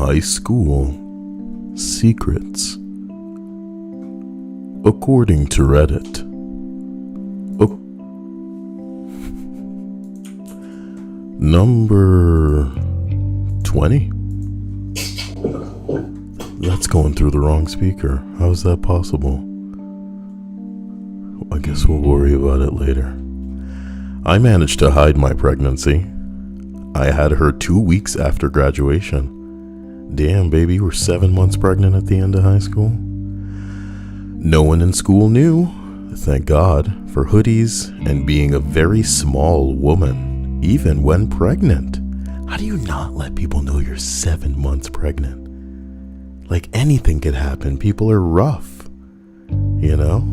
High school secrets. According to Reddit. Number 20? That's going through the wrong speaker. How is that possible? I guess we'll worry about it later. I managed to hide my pregnancy. I had her 2 weeks after graduation. Damn, baby, you were 7 months pregnant at the end of high school? No one in school knew, thank God, for hoodies and being a very small woman, even when pregnant. How do you not let people know you're 7 months pregnant? Like, anything could happen. People are rough, you know?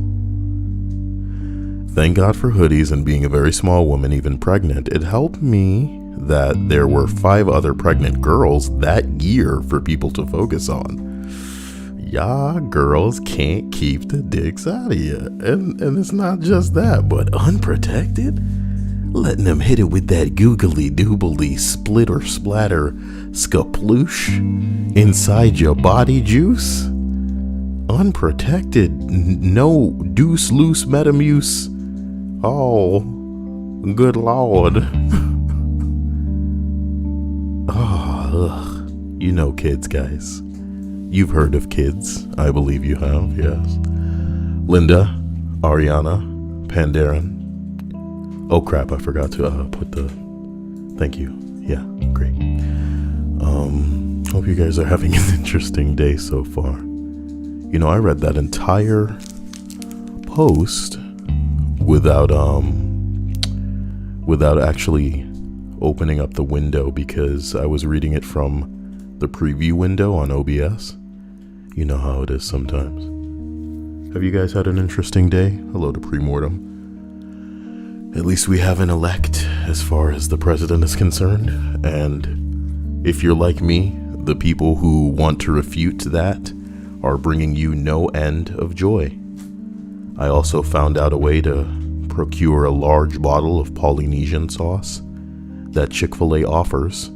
Thank God for hoodies and being a very small woman, even pregnant. It helped me that there were 5 other pregnant girls that year for people to focus on. Y'all girls can't keep the dicks out of you. And it's not just that, but unprotected? Letting them hit it with that googly doobly split or splatter skaploosh inside your body juice? Unprotected, no deuce loose metamuse. Oh, good Lord. You know kids, guys. You've heard of kids. I believe you have, yes. Linda, Ariana, Pandaren. Oh crap, I forgot to put the... Thank you. Yeah, great. Hope you guys are having an interesting day so far. You know, I read that entire post without actually opening up the window because I was reading it from the preview window on OBS. You know how it is sometimes. Have you guys had an interesting day? Hello to Premortem. At least we have an elect as far as the president is concerned. And if you're like me, the people who want to refute that are bringing you no end of joy. I also found out a way to procure a large bottle of Polynesian sauce that Chick-fil-A offers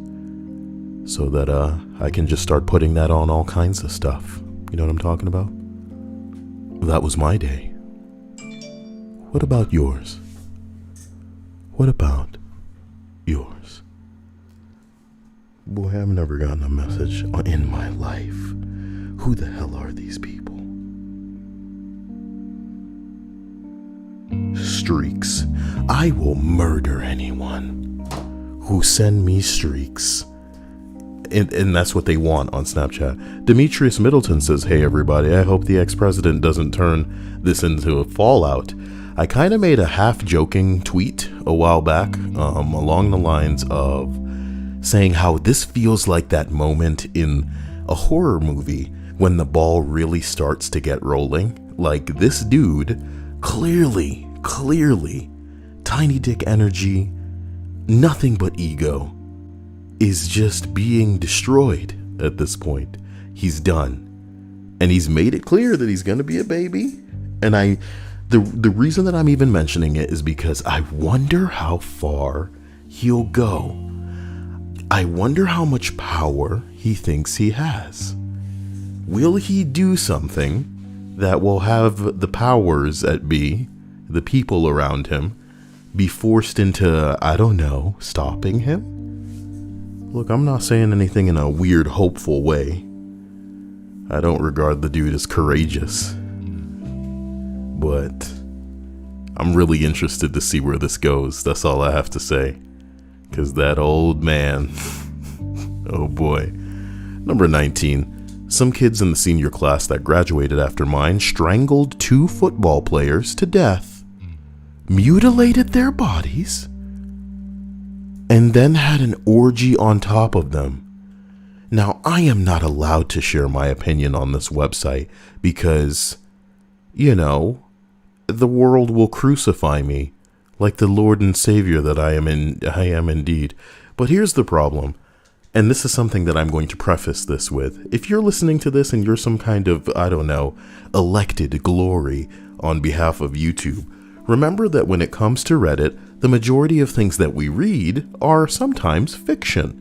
so that I can just start putting that on all kinds of stuff. You know what I'm talking about? That was my day. What about yours? What about yours? Boy, I've never gotten a message in my life. Who the hell are these people? Streaks. I will murder anyone who send me streaks. And that's what they want on Snapchat. Demetrius Middleton says, hey everybody, I hope the ex-president doesn't turn this into a fallout. I kind of made a half-joking tweet a while back along the lines of saying how this feels like that moment in a horror movie when the ball really starts to get rolling. Like, this dude, clearly, tiny dick energy, nothing but ego, is just being destroyed at this point. He's done. And he's made it clear that he's going to be a baby. And the reason that I'm even mentioning it is because I wonder how far he'll go. I wonder how much power he thinks he has. Will he do something that will have the powers that be, the people around him, be forced into, I don't know, stopping him? Look, I'm not saying anything in a weird, hopeful way. I don't regard the dude as courageous. But I'm really interested to see where this goes. That's all I have to say. Because that old man, oh boy. Number 19. Some kids in the senior class that graduated after mine strangled 2 football players to death, mutilated their bodies, and then had an orgy on top of them. Now, I am not allowed to share my opinion on this website because, you know, the world will crucify me like the Lord and Savior that I am indeed. But here's the problem, and this is something that I'm going to preface this with. If you're listening to this and you're some kind of, I don't know, elected glory on behalf of YouTube, remember that when it comes to Reddit, the majority of things that we read are sometimes fiction.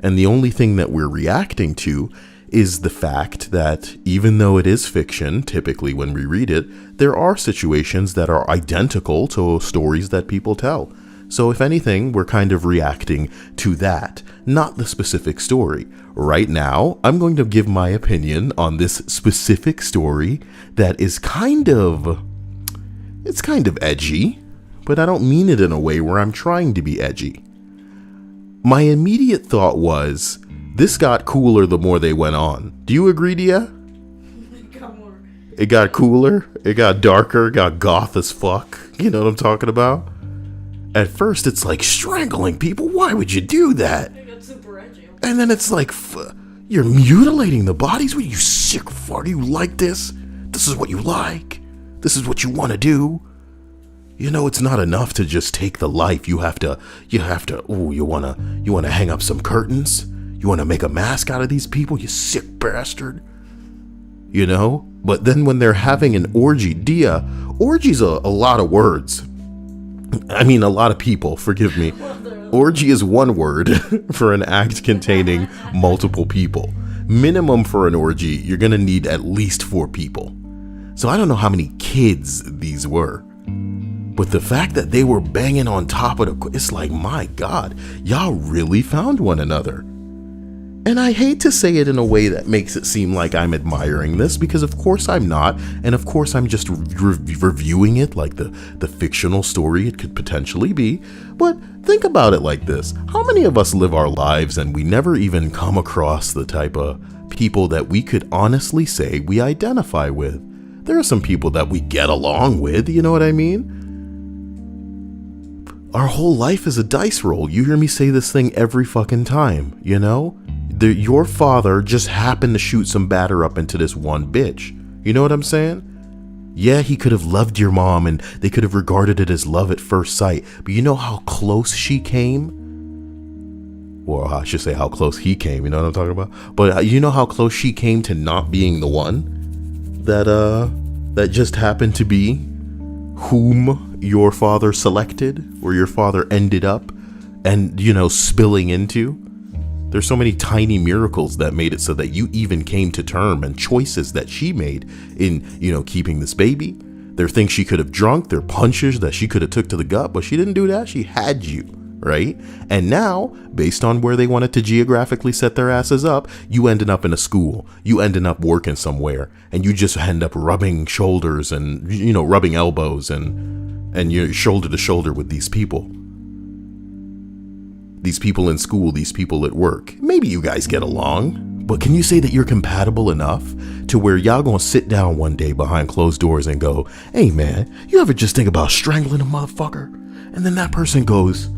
And the only thing that we're reacting to is the fact that even though it is fiction, typically when we read it, there are situations that are identical to stories that people tell. So if anything, we're kind of reacting to that, not the specific story. Right now, I'm going to give my opinion on this specific story that is it's kind of edgy, but I don't mean it in a way where I'm trying to be edgy. My immediate thought was, this got cooler the more they went on. Do you agree, Dia? It got cooler, it got darker, it got goth as fuck. You know what I'm talking about? At first, it's like strangling people. Why would you do that? It got super edgy. And then it's like, you're mutilating the bodies? What, you sick fuck? You like this? This is what you like? This is what you want to do? You know, it's not enough to just take the life. You want to hang up some curtains? You want to make a mask out of these people, you sick bastard? You know? But then when they're having an orgy, Dia, orgy's a lot of words. I mean, a lot of people, forgive me. Orgy is one word for an act containing multiple people. Minimum for an orgy, you're going to need at least 4 people. So I don't know how many kids these were. But the fact that they were banging on top of it's like, my God, y'all really found one another. And I hate to say it in a way that makes it seem like I'm admiring this, because of course I'm not. And of course I'm just reviewing it like the fictional story it could potentially be. But think about it like this. How many of us live our lives and we never even come across the type of people that we could honestly say we identify with? There are some people that we get along with, you know what I mean? Our whole life is a dice roll. You hear me say this thing every fucking time, you know? Your father just happened to shoot some batter up into this one bitch. You know what I'm saying? Yeah, he could have loved your mom and they could have regarded it as love at first sight. But you know how close she came? Or I should say how close he came, you know what I'm talking about? But you know how close she came to not being the one that just happened to be whom your father selected, or your father ended up and, you know, spilling into? There's so many tiny miracles that made it so that you even came to term, and choices that she made in, you know, keeping this baby. There are things she could have drunk. There are punches that she could have took to the gut, but she didn't do that. She had you, right? And now, based on where they wanted to geographically set their asses up, you ended up in a school. You ended up working somewhere, and you just end up rubbing shoulders and, you know, rubbing elbows and you're shoulder to shoulder with these people. These people in school, these people at work. Maybe you guys get along, but can you say that you're compatible enough to where y'all gonna sit down one day behind closed doors and go, hey man, you ever just think about strangling a motherfucker? And then that person goes,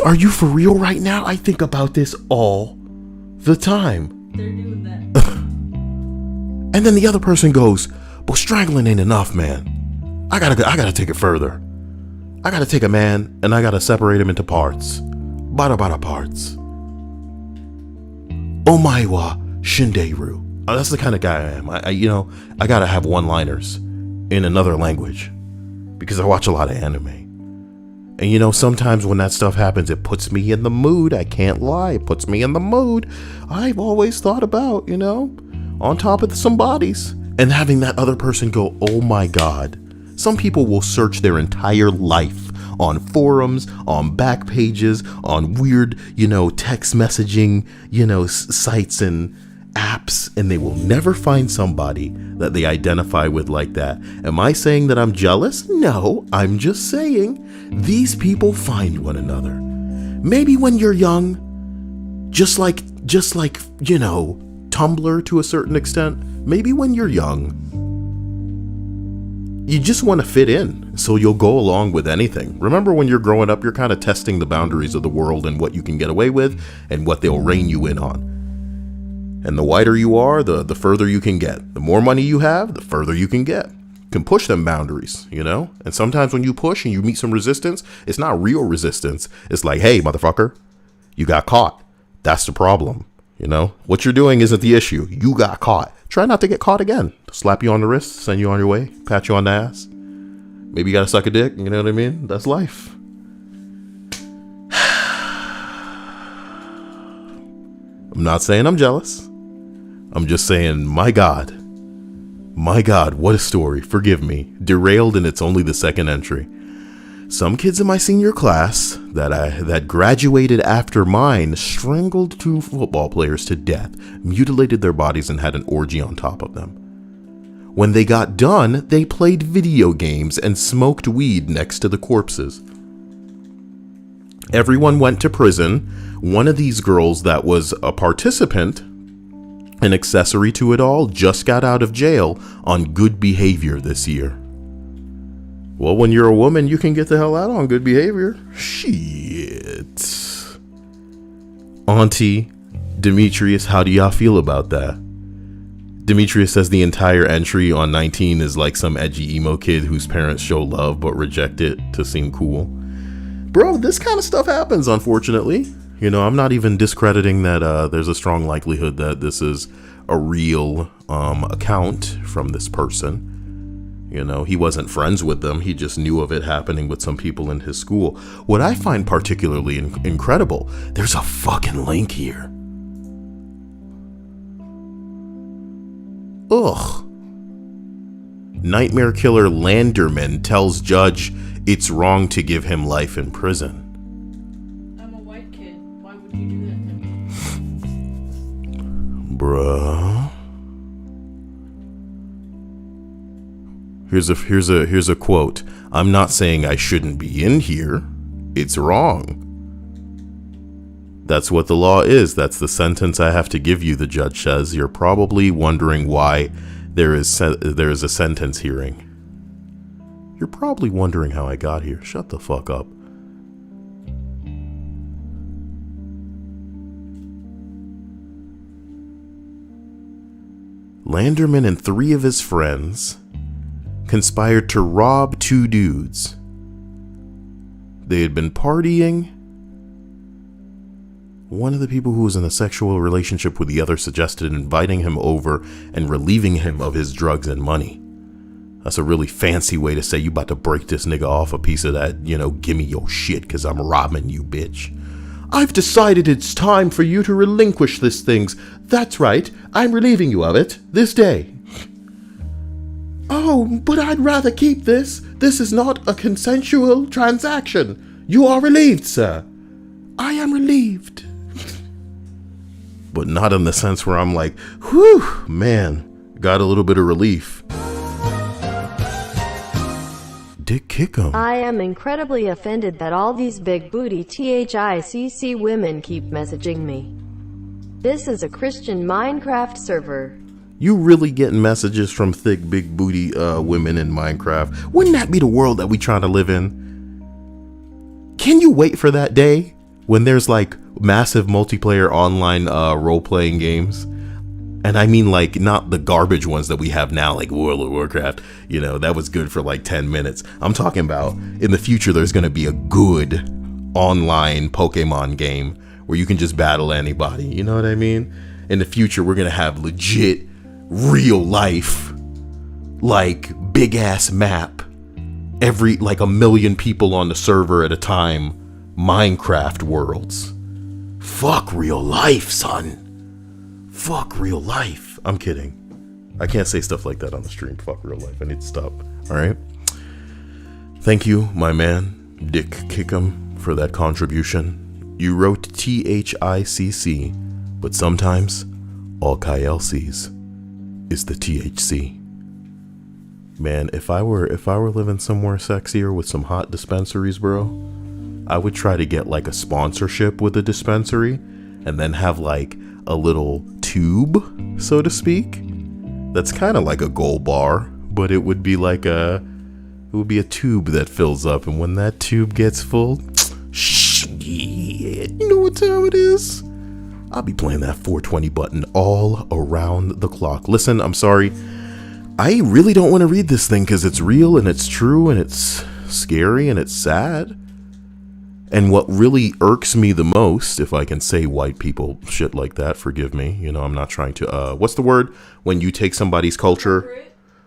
are you for real right now? I think about this all the time. They're doing that. And then the other person goes, but strangling ain't enough, man. I gotta take it further. I gotta take a man and I gotta separate him into parts. Bada parts. Omaiwa Shinderu. That's the kind of guy I am. I gotta have one-liners in another language because I watch a lot of anime. And you know, sometimes when that stuff happens, it puts me in the mood. I can't lie. It puts me in the mood. I've always thought about, you know, on top of some bodies and having that other person go, oh my God. Some people will search their entire life on forums, on back pages, on weird, you know, text messaging, you know, sites and apps, and they will never find somebody that they identify with like that. Am I saying that I'm jealous? No, I'm just saying these people find one another. Maybe when you're young, just like, you know, Tumblr to a certain extent, maybe when you're young, you just want to fit in, so you'll go along with anything. Remember, when you're growing up, you're kind of testing the boundaries of the world and what you can get away with and what they'll rein you in on. And the wider you are, the further you can get. The more money you have, the further you can get. You can push them boundaries, you know? And sometimes when you push and you meet some resistance, it's not real resistance. It's like, hey, motherfucker, you got caught. That's the problem. You know, what you're doing isn't the issue. You got caught. Try not to get caught again. Slap you on the wrist, send you on your way, pat you on the ass. Maybe you gotta suck a dick. You know what I mean? That's life. I'm not saying I'm jealous. I'm just saying, my God, what a story. Forgive me. Derailed, and it's only the second entry. Some kids in my senior class that graduated after mine strangled 2 football players to death, mutilated their bodies, and had an orgy on top of them. When they got done, they played video games and smoked weed next to the corpses. Everyone went to prison. One of these girls that was a participant, an accessory to it all, just got out of jail on good behavior this year. Well, when you're a woman, you can get the hell out on good behavior. Shit. Auntie, Demetrius, how do y'all feel about that? Demetrius says the entire entry on 19 is like some edgy emo kid whose parents show love but reject it to seem cool. Bro, this kind of stuff happens, unfortunately. You know, I'm not even discrediting that there's a strong likelihood that this is a real account from this person. You know, he wasn't friends with them. He just knew of it happening with some people in his school. What I find particularly incredible, there's a fucking link here. Ugh. Nightmare killer Landerman tells judge it's wrong to give him life in prison. I'm a white kid. Why would you do that to me? Bruh. Here's a quote. I'm not saying I shouldn't be in here. It's wrong. That's what the law is. That's the sentence I have to give you, the judge says. You're probably wondering why there is a sentence hearing. You're probably wondering how I got here. Shut the fuck up. Landerman and 3 of his friends conspired to rob 2 dudes. They had been partying. One of the people who was in a sexual relationship with the other suggested inviting him over and relieving him of his drugs and money. That's a really fancy way to say you about to break this nigga off a piece of that, gimme your shit because I'm robbing you, bitch. I've decided it's time for you to relinquish this things. That's right, I'm relieving you of it this day. Oh, but I'd rather keep this. This is not a consensual transaction. You are relieved, sir. I am relieved. But not in the sense where I'm like, whew, man, got a little bit of relief. Dick Kickham. I am incredibly offended that all these big booty THICC women keep messaging me. This is a Christian Minecraft server. You really getting messages from thick, big booty women in Minecraft. Wouldn't that be the world that we trying to live in? Can you wait for that day when there's like massive multiplayer online role-playing games? And I mean like not the garbage ones that we have now, like World of Warcraft. That was good for like 10 minutes. I'm talking about in the future there's going to be a good online Pokemon game where you can just battle anybody. You know what I mean? In the future we're going to have legit real life, like big ass map, every like 1 million people on the server at a time, Minecraft worlds. Fuck real life, son. Fuck real life. I'm kidding. I can't say stuff like that on the stream. Fuck real life. I need to stop. All right. Thank you, my man, Dick Kickham, for that contribution. You wrote THICC, but sometimes all Kyle sees is the THC. Man, if I were living somewhere sexier with some hot dispensaries, bro, I would try to get like a sponsorship with a dispensary and then have like a little tube, so to speak. That's kind of like a gold bar, but it would be like a tube that fills up, and when that tube gets full, shit, you know what time it is? I'll be playing that 420 button all around the clock. Listen, I'm sorry. I really don't want to read this thing because it's real and it's true and it's scary and it's sad. And what really irks me the most, if I can say white people shit like that, forgive me. I'm not trying to, what's the word? When you take somebody's culture.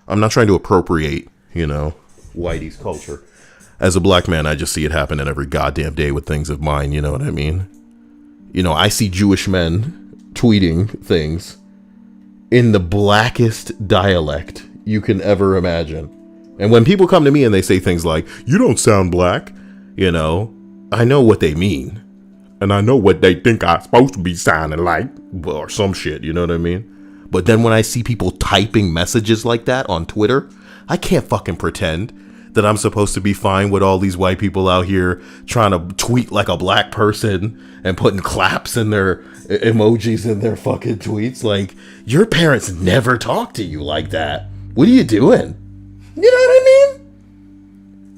I'm not trying to appropriate, whitey's culture. As a black man, I just see it happening every goddamn day with things of mine. You know what I mean? I see Jewish men tweeting things in the blackest dialect you can ever imagine. And when people come to me and they say things like, you don't sound black, you know, I know what they mean. And I know what they think I'm supposed to be sounding like, or some shit, you know what I mean? But then when I see people typing messages like that on Twitter, I can't fucking pretend that I'm supposed to be fine with all these white people out here trying to tweet like a black person and putting claps in their emojis in their fucking tweets. Like, your parents never talk to you like that. What are you doing? You know what I mean?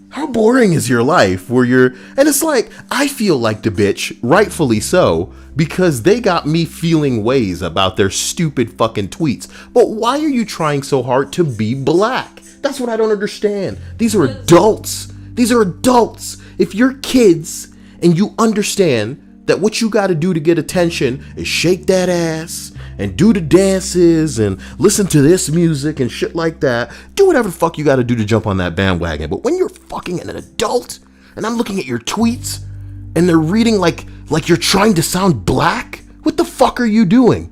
How boring is your life where you're, and it's like, I feel like the bitch, rightfully so, because they got me feeling ways about their stupid fucking tweets. But why are you trying so hard to be black? That's what I don't understand. These are adults. These are adults. If you're kids and you understand that what you got to do to get attention is shake that ass and do the dances and listen to this music and shit like that, do whatever the fuck you got to do to jump on that bandwagon. But when you're fucking an adult and I'm looking at your tweets and they're reading like you're trying to sound black, what the fuck are you doing?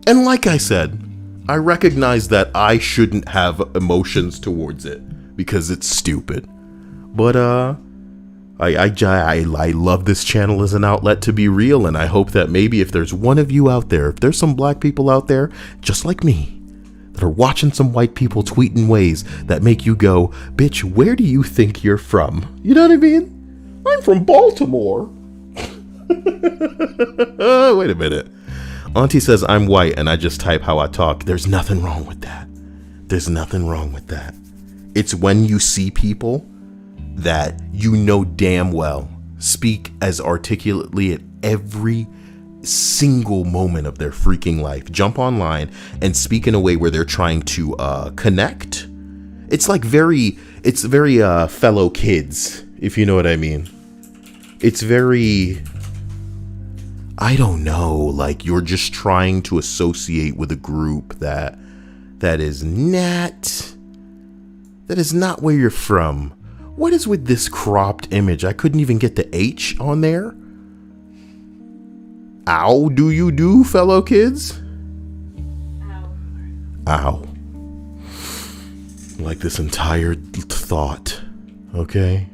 And like I said, I recognize that I shouldn't have emotions towards it because it's stupid. But I love this channel as an outlet to be real, and I hope that maybe if there's one of you out there, if there's some black people out there just like me that are watching some white people tweet in ways that make you go, bitch, where do you think you're from? You know what I mean? I'm from Baltimore. Wait a minute. Auntie says I'm white and I just type how I talk. There's nothing wrong with that. There's nothing wrong with that. It's when you see people that you know damn well speak as articulately at every single moment of their freaking life, jump online and speak in a way where they're trying to connect. It's like very fellow kids, if you know what I mean. It's very, I don't know, like you're just trying to associate with a group that is not where you're from. What is with this cropped image? I couldn't even get the H on there. Ow, do you do, fellow kids? Ow. Like this entire thought, okay?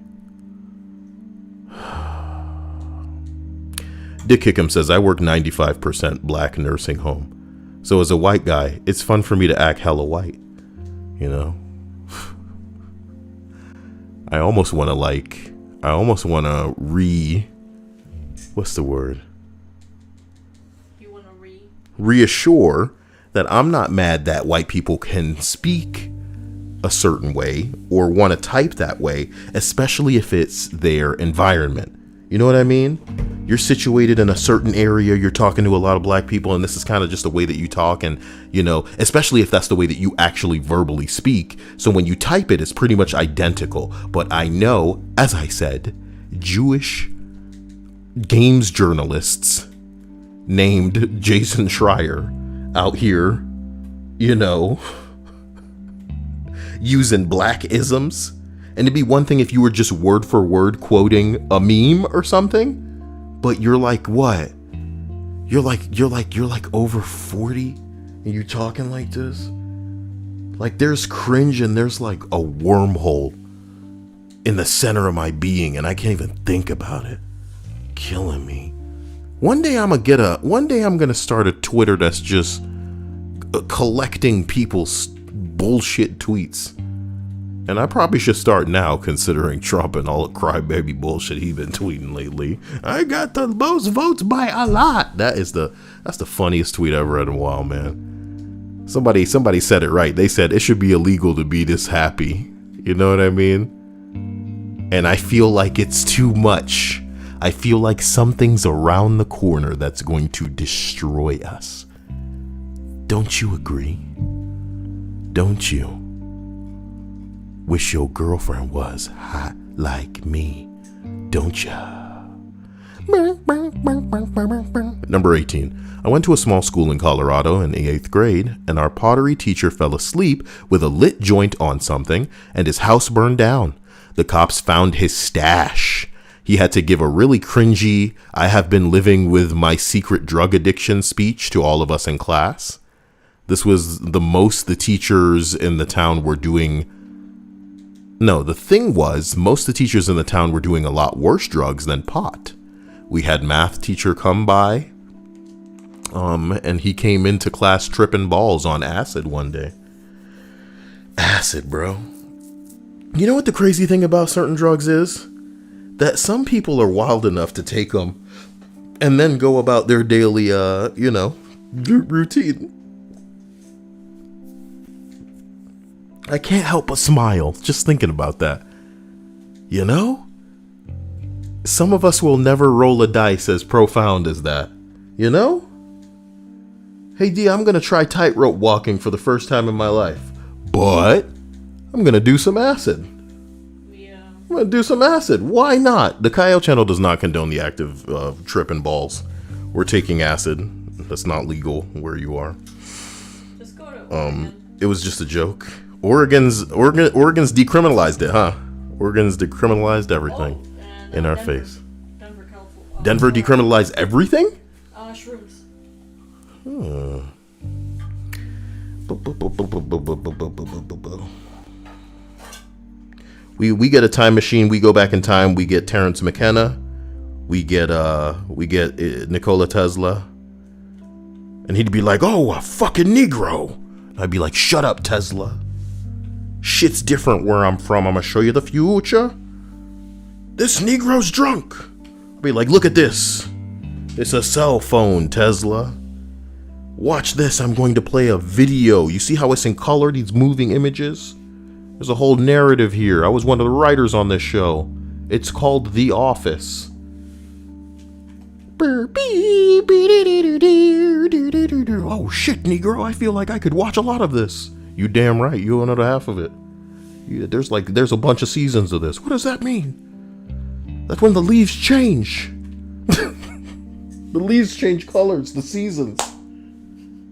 Dick Kickham says, I work 95% black nursing home. So as a white guy, it's fun for me to act hella white, you know? I almost want to what's the word? You want to reassure that I'm not mad that white people can speak a certain way or want to type that way, especially if it's their environment. You know what I mean? You're situated in a certain area, you're talking to a lot of black people, and this is kind of just the way that you talk, and, you know, especially if that's the way that you actually verbally speak. So when you type it, it's pretty much identical. But I know, as I said, Jewish games journalists named Jason Schreier out here, you know, using black isms. And it'd be one thing if you were just word for word quoting a meme or something, but you're like, what? You're like over 40 and you're talking like this? Like there's cringe and there's like a wormhole in the center of my being and I can't even think about it. Killing me. One day I'm gonna start a Twitter that's just collecting people's bullshit tweets. And I probably should start now, considering Trump and all the crybaby bullshit he's been tweeting lately. I got the most votes by a lot. That's the funniest tweet I've read in a while, man. Somebody said it right. They said it should be illegal to be this happy. You know what I mean? And I feel like it's too much. I feel like something's around the corner that's going to destroy us. Don't you agree? Don't you? Wish your girlfriend was hot like me, don't ya? Number 18. I went to a small school in Colorado in the 8th grade, and our pottery teacher fell asleep with a lit joint on something, and his house burned down. The cops found his stash. He had to give a really cringy, I have been living with my secret drug addiction speech to all of us in class. This was the most the teachers in the town were doing. No, the thing was, most of the teachers in the town were doing a lot worse drugs than pot. We had math teacher come by, and he came into class tripping balls on acid one day. Acid, bro. You know what the crazy thing about certain drugs is? That some people are wild enough to take them and then go about their daily, routine. I can't help but smile just thinking about that. You know? Some of us will never roll a dice as profound as that. You know? Hey D, I'm gonna try tightrope walking for the first time in my life. But I'm gonna do some acid. Yeah. I'm gonna do some acid. Why not? The Kyle channel does not condone the act of tripping balls or taking acid. That's not legal where you are. Just go to Oregon. It was just a joke. Oregon's decriminalized it, huh? Oregon's decriminalized everything And, in our Denver. face. Denver, California. Denver decriminalized everything? Shrooms. We get a time machine. We go back in time. We get Terrence McKenna. We get Nikola Tesla. And he'd be like, "Oh, a fucking Negro." And I'd be like, "Shut up, Tesla. Shit's different where I'm from. I'm gonna show you the future. This Negro's drunk." I'd be like, "Look at this. It's a cell phone, Tesla. Watch this. I'm going to play a video. You see how it's in color, these moving images? There's a whole narrative here. I was one of the writers on this show. It's called The Office." Oh shit, Negro. I feel like I could watch a lot of this. You damn right. You another half of it. Yeah, there's a bunch of seasons of this. What does that mean? That's when the leaves change. The leaves change colors, the seasons.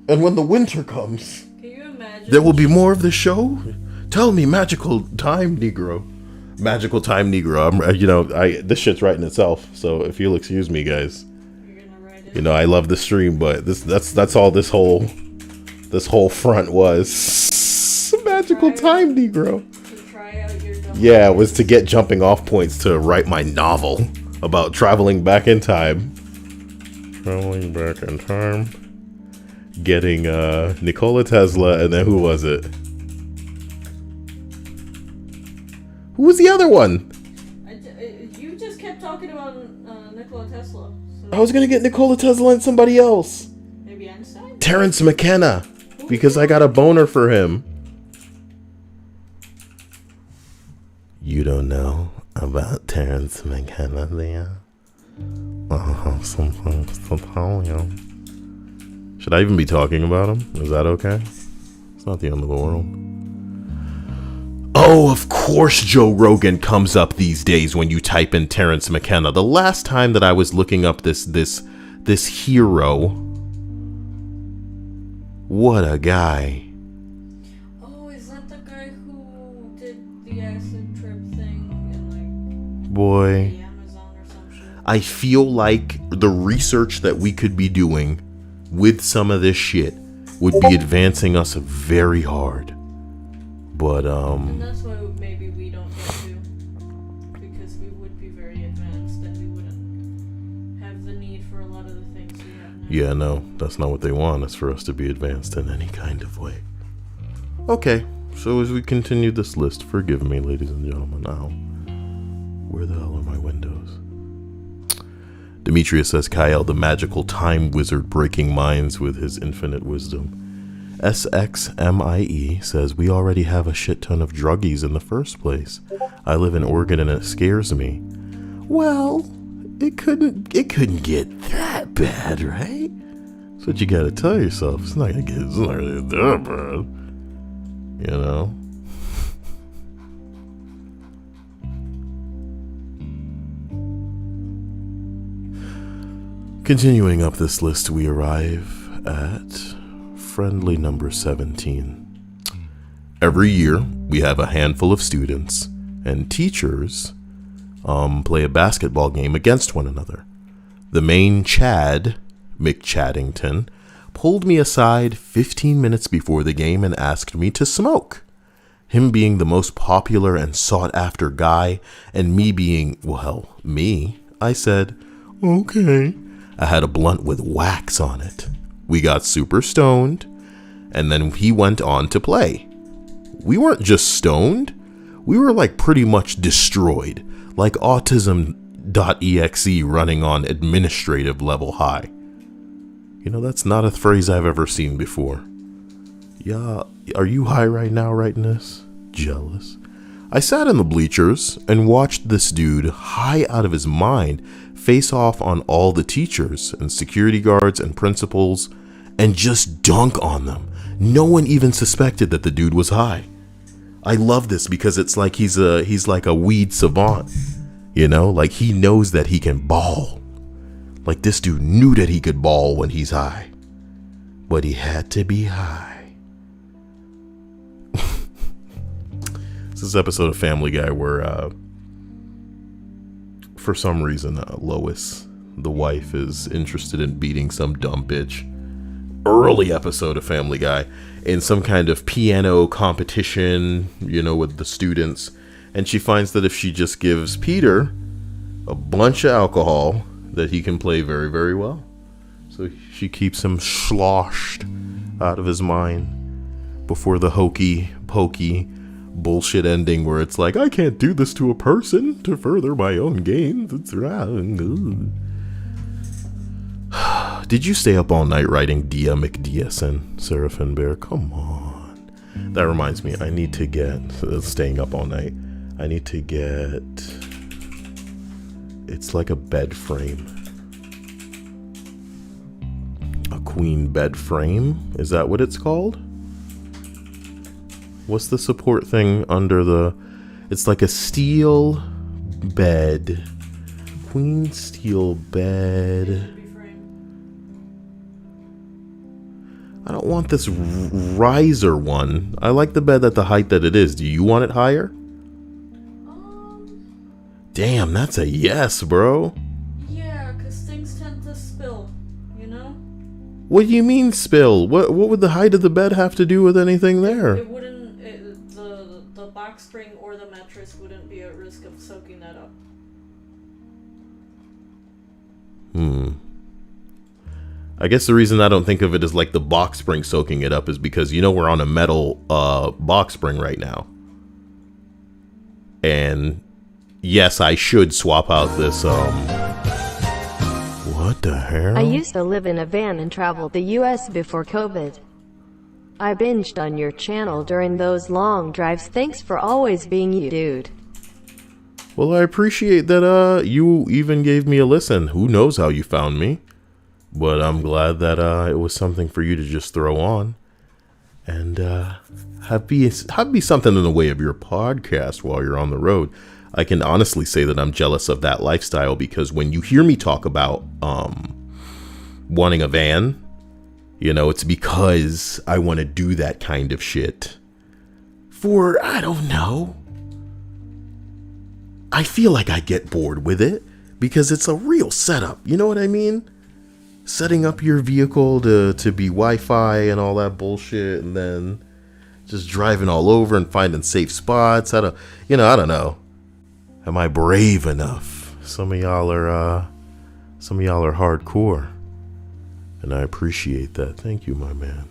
And when the winter comes, Can you imagine? there will be more of this show? Tell me, magical time, Negro. Magical time, Negro. This shit's writing itself. So if you'll excuse me, guys. You're gonna write it. I love the stream, but that's all this whole front was. Magical time, Negro. To try out your dumb. Yeah, it was to get jumping off points to write my novel about traveling back in time. Traveling back in time. Getting Nikola Tesla, and then who was it? Who was the other one? You just kept talking about Nikola Tesla. So I was gonna get Nikola Tesla and somebody else. maybe Einstein? Terrence McKenna. Because I got a boner for him. You don't know about Terrence McKenna, Leah? Something to tell you. Should I even be talking about him? Is that okay? It's not the end of the world. Oh, of course Joe Rogan comes up these days when you type in Terrence McKenna. The last time that I was looking up this hero. What a guy. Oh, is that the guy who did the acid trip thing in Boy. the Amazon or some shit? I feel like the research that we could be doing with some of this shit would be advancing us very hard. But And that's why maybe we don't get to, because we would be very advanced and we wouldn't have the need for a lot of the things we have now. yeah, no, that's not what they want. It's for us to be advanced in any kind of way. Okay, so as we continue this list, forgive me, ladies and gentlemen. Now, where the hell are my windows? Demetrius says, Kyle, the magical time wizard, breaking minds with his infinite wisdom. SXMIE says, we already have a shit ton of druggies in the first place. I live in Oregon and it scares me. Well, it couldn't get that bad, right? That's what you gotta tell yourself. It's not gonna get that bad. You know? Continuing up this list, we arrive at friendly number 17. Every year, we have a handful of students and teachers play a basketball game against one another. The main Chad, McChaddington, pulled me aside 15 minutes before the game and asked me to smoke. Him being the most popular and sought-after guy, and me being, well, me, I said, okay. I had a blunt with wax on it. We got super stoned, and then he went on to play. We weren't just stoned, we were like pretty much destroyed, like autism.exe running on administrative level high. You know, that's not a phrase I've ever seen before. Yeah, are you high right now writing this? Jealous. I sat in the bleachers and watched this dude, high out of his mind, face off on all the teachers and security guards and principals and just dunk on them. No one even suspected that the dude was high. I love this because it's like he's like a weed savant, you know, like he knows that he can ball. Like this dude knew that he could ball when he's high, but he had to be high. This is an episode of Family Guy where, for some reason, Lois, the wife, is interested in beating some dumb bitch. Early episode of Family Guy in some kind of piano competition, you know, with the students. And she finds that if she just gives Peter a bunch of alcohol, that he can play very, very well. So she keeps him sloshed out of his mind before the hokey pokey bullshit ending where it's like, I can't do this to a person to further my own gains. It's wrong. Did you stay up all night writing Dia McDeason, Seraphin Bear? Come on. That reminds me, I need to get, staying up all night, I need to get, it's like a bed frame. A queen bed frame? Is that what it's called? What's the support thing under the... It's like a steel bed. Queen steel bed. I don't want this riser one. I like the bed at the height that it is. Do you want it higher? Damn, that's a yes, bro. Yeah, because things tend to spill, you know? What do you mean spill? What would the height of the bed have to do with anything there? It wouldn't... The box spring or the mattress wouldn't be at risk of soaking that up. I guess the reason I don't think of it as like the box spring soaking it up is because, you know, we're on a metal box spring right now. And yes, I should swap out this, what the hell? I used to live in a van and travel the US before COVID. I binged on your channel during those long drives. Thanks for always being you, dude. Well, I appreciate that you even gave me a listen. Who knows how you found me? But I'm glad that it was something for you to just throw on. And have be something in the way of your podcast while you're on the road. I can honestly say that I'm jealous of that lifestyle because when you hear me talk about wanting a van, you know, it's because I want to do that kind of shit for, I don't know. I feel like I get bored with it because it's a real setup. You know what I mean? Setting up your vehicle to be Wi-Fi and all that bullshit, and then just driving all over and finding safe spots. I don't know. Am I brave enough? Some of y'all are hardcore. And I appreciate that. Thank you, my man.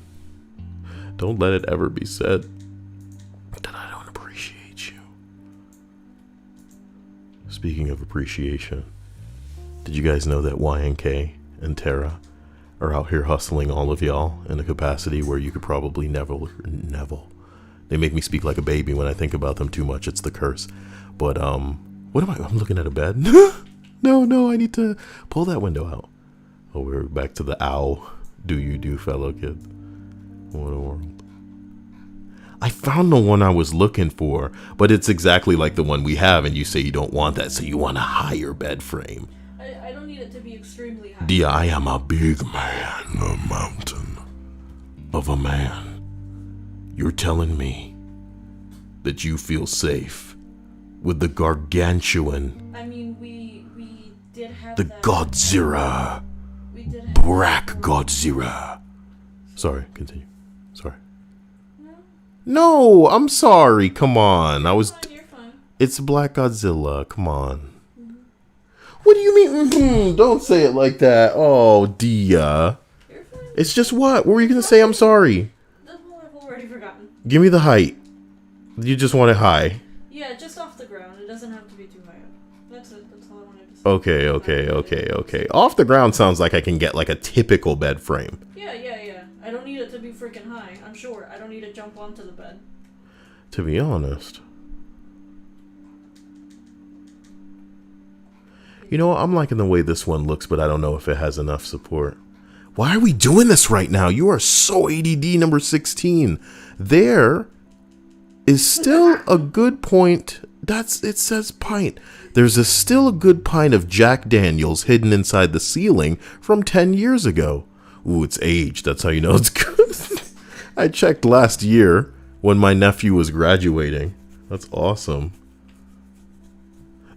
Don't let it ever be said that I don't appreciate you. Speaking of appreciation, did you guys know that YNK and Tara are out here hustling all of y'all in a capacity where you could probably never. They make me speak like a baby when I think about them too much. It's the curse. But, what am I? I'm looking at a bed. No, I need to pull that window out. Oh, we're back to the ow. Do you do, fellow kid? What a world. I found the one I was looking for, but it's exactly like the one we have, and you say you don't want that, so you want a higher bed frame. I don't need it to be extremely high. Dear, I am a big man, a mountain of a man. You're telling me that you feel safe with the gargantuan, I mean, we did have the that. Godzilla, We did have Black Godzilla. Sorry, continue. Sorry. No, I'm sorry. Come on. You're fine. It's Black Godzilla. Come on. What do you mean? Don't say it like that. Oh, Dia. You're fine. It's just what? What were you gonna say? I'm sorry. I've already forgotten. Give me the height. You just want it high. Yeah, just off the ground. It doesn't have to be too high up. That's it. That's all I wanted to say. Okay. Off the ground sounds like I can get like a typical bed frame. Yeah. I don't need it to be freaking high. I'm sure. I don't need to jump onto the bed. To be honest. You know, I'm liking the way this one looks, but I don't know if it has enough support. Why are we doing this right now? You are so ADD, number 16. There is still a good point. It says pint. There's still a good pint of Jack Daniels hidden inside the ceiling from 10 years ago. Ooh, it's aged. That's how you know it's good. I checked last year when my nephew was graduating. That's awesome.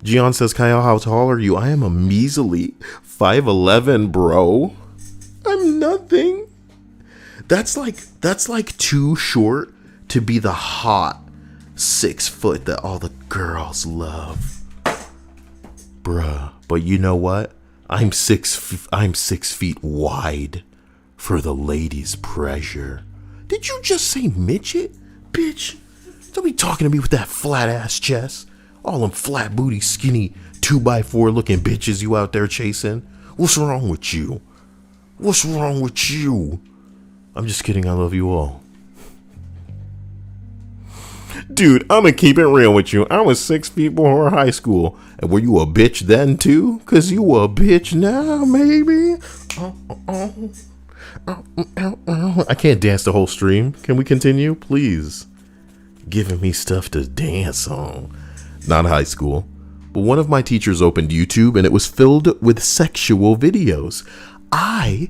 Gian says, Kyle, how tall are you? I am a measly 5'11", bro. I'm nothing. That's like too short to be the hot 6 foot that all the girls love. Bruh. But you know what? I'm 6 feet wide for the ladies' pleasure. Did you just say midget? Bitch. Don't be talking to me with that flat ass chest. All them flat booty, skinny, 2x4 looking bitches you out there chasing. What's wrong with you? What's wrong with you? I'm just kidding. I love you all. Dude, I'm gonna keep it real with you. I was 6 feet before high school. And were you a bitch then too? Cause you a bitch now, maybe. I can't dance the whole stream. Can we continue, please? Giving me stuff to dance on. Not high school, but one of my teachers opened YouTube and it was filled with sexual videos. I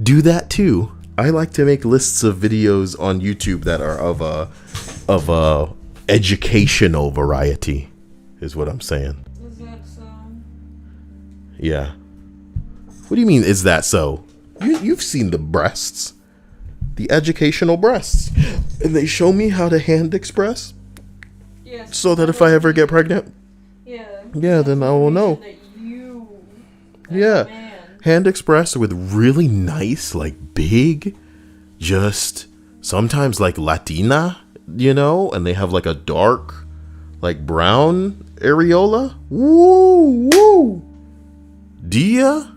do that too. I like to make lists of videos on YouTube that are of a educational variety, is what I'm saying. Is that so? Yeah. What do you mean, is that so? You've seen the breasts. The educational breasts. And they show me how to hand express. Yes. So that if I ever get pregnant. Yeah, then I will know. Yeah. Hand express with really nice, like big, just sometimes like Latina, you know, and they have like a dark, like brown areola. Woo! Dia?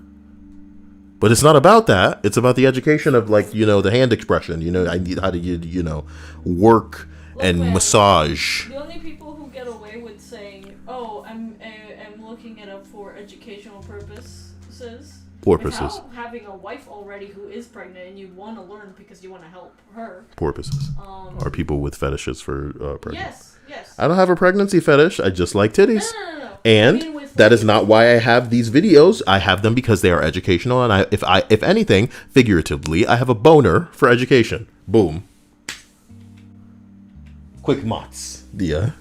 But it's not about that. It's about the education of, like, you know, the hand expression. You know, I need how to, you know, work and massage. The only people who get away with saying, "Oh, I'm looking it up for educational purposes," without having a wife already who is pregnant and you want to learn because you want to help her. Purposes are people with fetishes for pregnancy. Yes. I don't have a pregnancy fetish. I just like titties. No. And that is not why I have these videos. I have them because they are educational, and if anything, figuratively, I have a boner for education. Boom. Quick mots, Dia.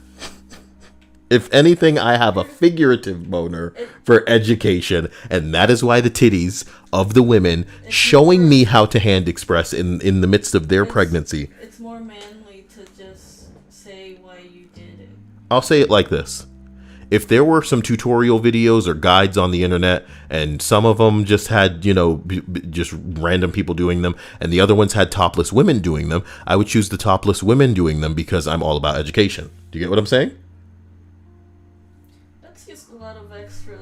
If anything, I have a figurative boner for education, and that is why the titties of the women showing me how to hand express in the midst of their pregnancy. It's more manly to just say why you did it. I'll say it like this. If there were some tutorial videos or guides on the internet, and some of them just had, you know, just random people doing them, and the other ones had topless women doing them, I would choose the topless women doing them because I'm all about education. Do you get what I'm saying? That's just a lot of extra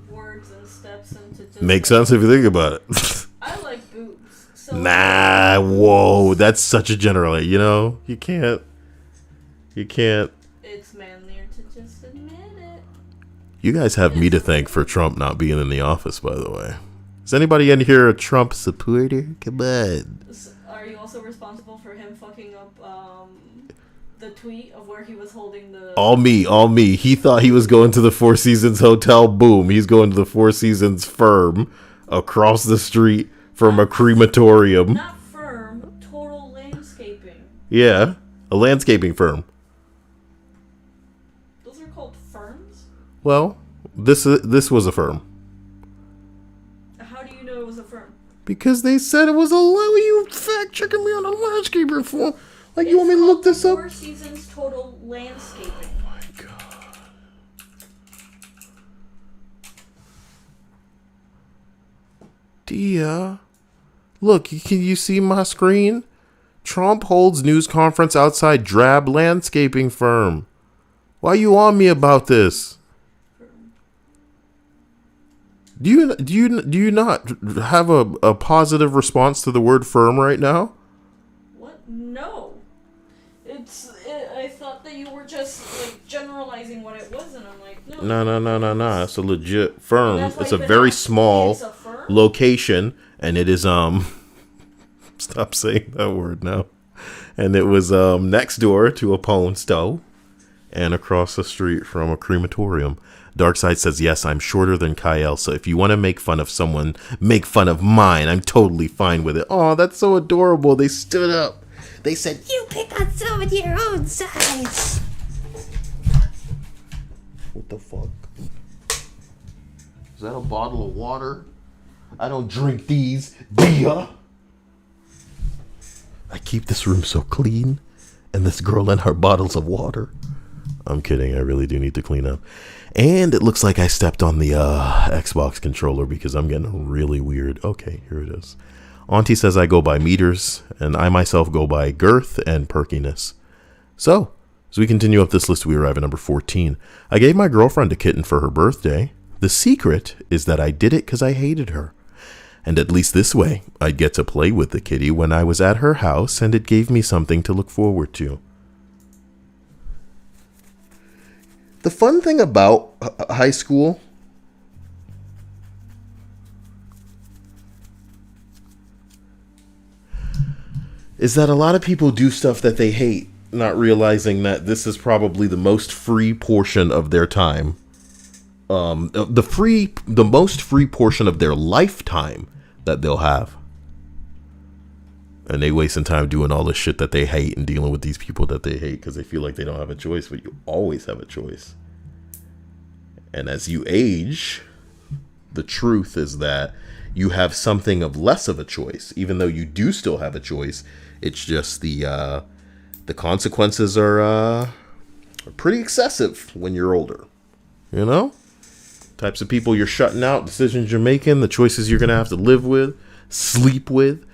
words and steps into just... Makes sense if you think about it. I like boobs. So Nah, whoa, that's such a general, you know? You can't. It's manlier to just admit it. You guys have me to thank for Trump not being in the office, by the way. Is anybody in here a Trump supporter? Come on. Are you also responsible for him fucking up the tweet of where he was holding the... All me. He thought he was going to the Four Seasons Hotel. Boom. He's going to the Four Seasons firm across the street from a crematorium. Not firm, total landscaping. Yeah, a landscaping firm. Those are called firms. Well, this was a firm. How do you know it was a firm? Because they said it was a low. You fact checking me on a landscaping form. Like, you want me to look this up? 4 Seasons Total Landscaping. Oh my god. Dia. Look, can you see my screen? Trump holds news conference outside drab landscaping firm. Why are you on me about this? Do you not have a positive response to the word firm right now? What? No. I thought that you were just like generalizing what it was, and I'm like, no. No. It's a legit firm. It's a very small firm? location, and it is Stop saying that word now. And it was next door to a pawn store, and across the street from a crematorium. Darkside says, yes, I'm shorter than Kyle, so if you want to make fun of someone, make fun of mine. I'm totally fine with it. Oh, that's so adorable. They stood up. They said, you pick on someone your own size. What the fuck? Is that a bottle of water? I don't drink these, Dia. I keep this room so clean, and this girl and her bottles of water. I'm kidding. I really do need to clean up. And it looks like I stepped on the Xbox controller because I'm getting really weird. Okay, here it is. Auntie says I go by meters, and I myself go by girth and perkiness. So, as we continue up this list, we arrive at number 14. I gave my girlfriend a kitten for her birthday. The secret is that I did it because I hated her. And at least this way, I'd get to play with the kitty when I was at her house, and it gave me something to look forward to. The fun thing about high school is that a lot of people do stuff that they hate, not realizing that this is probably the most free portion of their time. The most free portion of their lifetime that they'll have. And they wasting time doing all this shit that they hate and dealing with these people that they hate because they feel like they don't have a choice, but you always have a choice. And as you age, the truth is that you have something of less of a choice. Even though you do still have a choice, it's just the consequences are pretty excessive when you're older. You know? Types of people you're shutting out, decisions you're making, the choices you're going to have to live with, sleep with,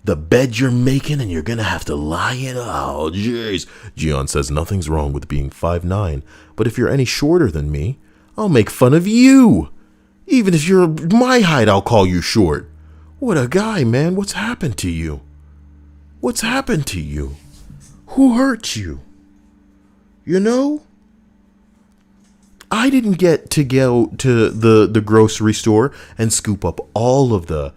the bed you're making, and you're going to have to lie in. Oh, jeez. Gion says nothing's wrong with being 5'9", but if you're any shorter than me, I'll make fun of you. Even if you're my height, I'll call you short. What a guy, man. What's happened to you? What's happened to you? Who hurt you? You know? I didn't get to go to the grocery store and scoop up all of the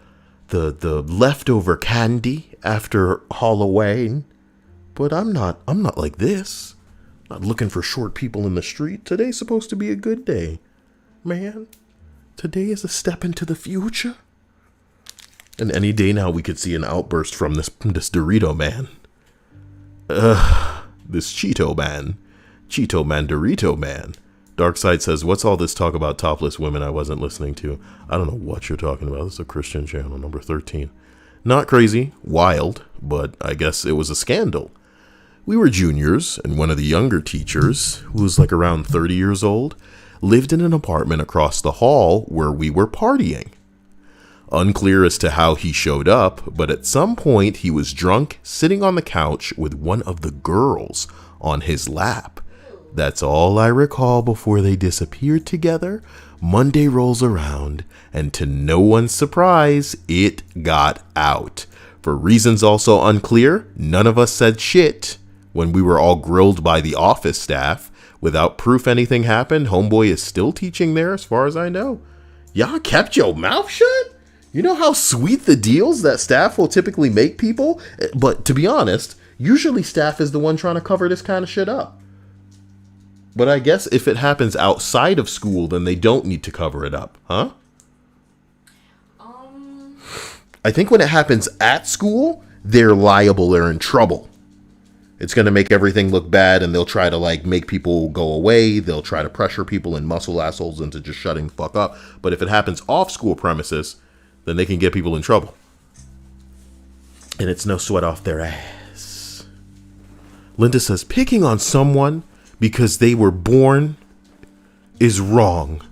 leftover candy after Halloween. But I'm not like this. Not looking for short people in the street. Today's supposed to be a good day. Man, today is a step into the future. And any day now we could see an outburst from this Dorito man. This Cheeto man. Cheeto man, Dorito man. Darkside says, what's all this talk about topless women I wasn't listening to? I don't know what you're talking about. This is a Christian channel, number 13. Not crazy, wild, but I guess it was a scandal. We were juniors, and one of the younger teachers, who was like around 30 years old, lived in an apartment across the hall where we were partying. Unclear as to how he showed up, but at some point he was drunk, sitting on the couch with one of the girls on his lap. That's all I recall before they disappeared together. Monday rolls around, and to no one's surprise, it got out. For reasons also unclear, none of us said shit when we were all grilled by the office staff. Without proof anything happened, homeboy is still teaching there as far as I know. Y'all kept your mouth shut? You know how sweet the deals that staff will typically make people? But to be honest, usually staff is the one trying to cover this kind of shit up. But I guess if it happens outside of school, then they don't need to cover it up, huh? I think when it happens at school, they're liable or in trouble. It's going to make everything look bad, and they'll try to, like, make people go away. They'll try to pressure people and muscle assholes into just shutting the fuck up. But if it happens off school premises, then they can get people in trouble. And it's no sweat off their ass. Linda says, picking on someone because they were born is wrong.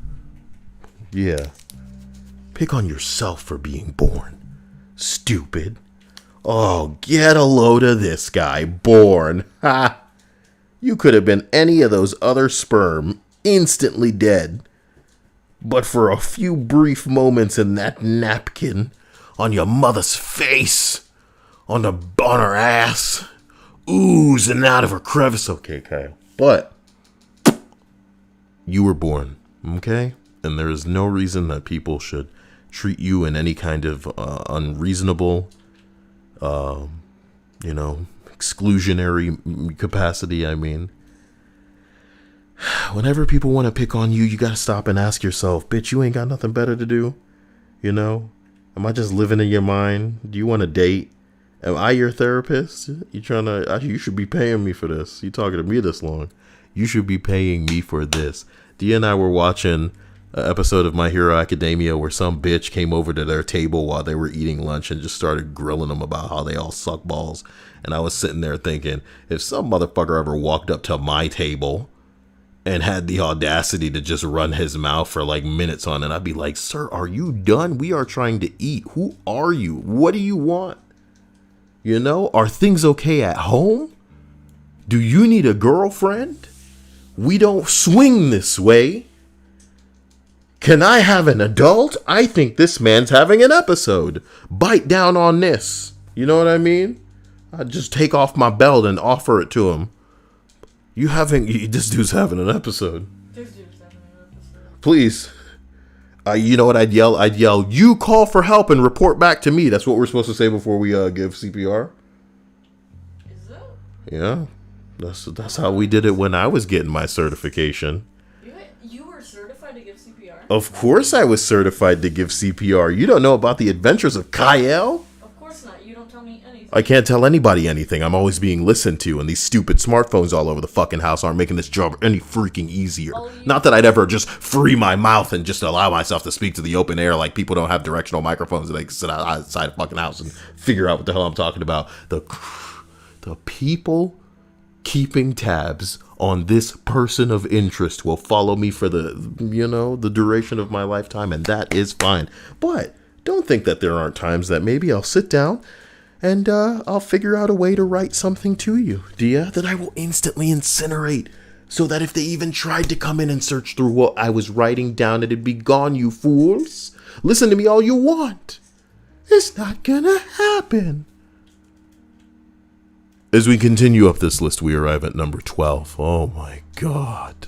Yeah. Pick on yourself for being born. Stupid. Oh, get a load of this guy. Born. Ha! You could have been any of those other sperm, instantly dead. But for a few brief moments in that napkin, on your mother's face, on her ass, oozing out of her crevice. Okay, Kyle. But you were born, okay? And there is no reason that people should treat you in any kind of unreasonable, exclusionary capacity. I mean, whenever people want to pick on you, you got to stop and ask yourself, bitch, you ain't got nothing better to do? You know? Am I just living in your mind? Do you want to date? Am I your therapist? You should be paying me for this. You talking to me this long. You should be paying me for this. Dia and I were watching an episode of My Hero Academia where some bitch came over to their table while they were eating lunch and just started grilling them about how they all suck balls. And I was sitting there thinking, if some motherfucker ever walked up to my table and had the audacity to just run his mouth for like minutes on it, I'd be like, sir, are you done? We are trying to eat. Who are you? What do you want? You know, are things okay at home? Do you need a girlfriend? We don't swing this way. Can I have an adult? I think this man's having an episode. Bite down on this. You know what I mean? I'd just take off my belt and offer it to him. This dude's having an episode. Please. You know what I'd yell? I'd yell, you call for help and report back to me. That's what we're supposed to say before we give CPR. Is it? Yeah. That's how we did it when I was getting my certification. You were certified to give CPR? Of course I was certified to give CPR. You don't know about the adventures of Kyle? Of course not. You don't tell me anything. I can't tell anybody anything. I'm always being listened to, and these stupid smartphones all over the fucking house aren't making this job any freaking easier. Not that I'd ever just free my mouth and just allow myself to speak to the open air like people don't have directional microphones and they can sit outside a fucking house and figure out what the hell I'm talking about. The people keeping tabs on this person of interest will follow me for the duration of my lifetime, and that is fine. But don't think that there aren't times that maybe I'll sit down and I'll figure out a way to write something to you, Dia, that I will instantly incinerate, so that if they even tried to come in and search through what I was writing down, it'd be gone, you fools. Listen to me all you want. It's not gonna happen. As we continue up this list, we arrive at number 12. Oh my God.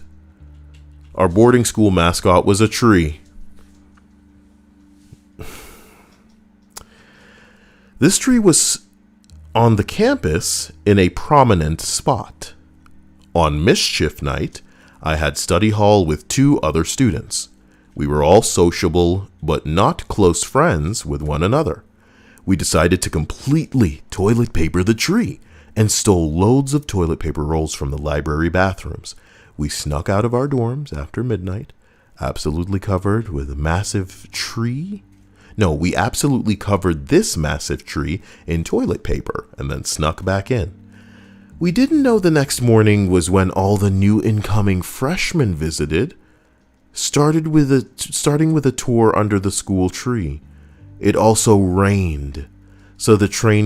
Our boarding school mascot was a tree. This tree was on the campus in a prominent spot. On mischief night, I had study hall with 2 other students. We were all sociable, but not close friends with one another. We decided to completely toilet paper the tree and stole loads of toilet paper rolls from the library bathrooms. We snuck out of our dorms after midnight, absolutely covered with a massive tree. No, we absolutely covered this massive tree in toilet paper and then snuck back in. We didn't know the next morning was when all the new incoming freshmen visited. Starting with a tour under the school tree. It also rained, so the tree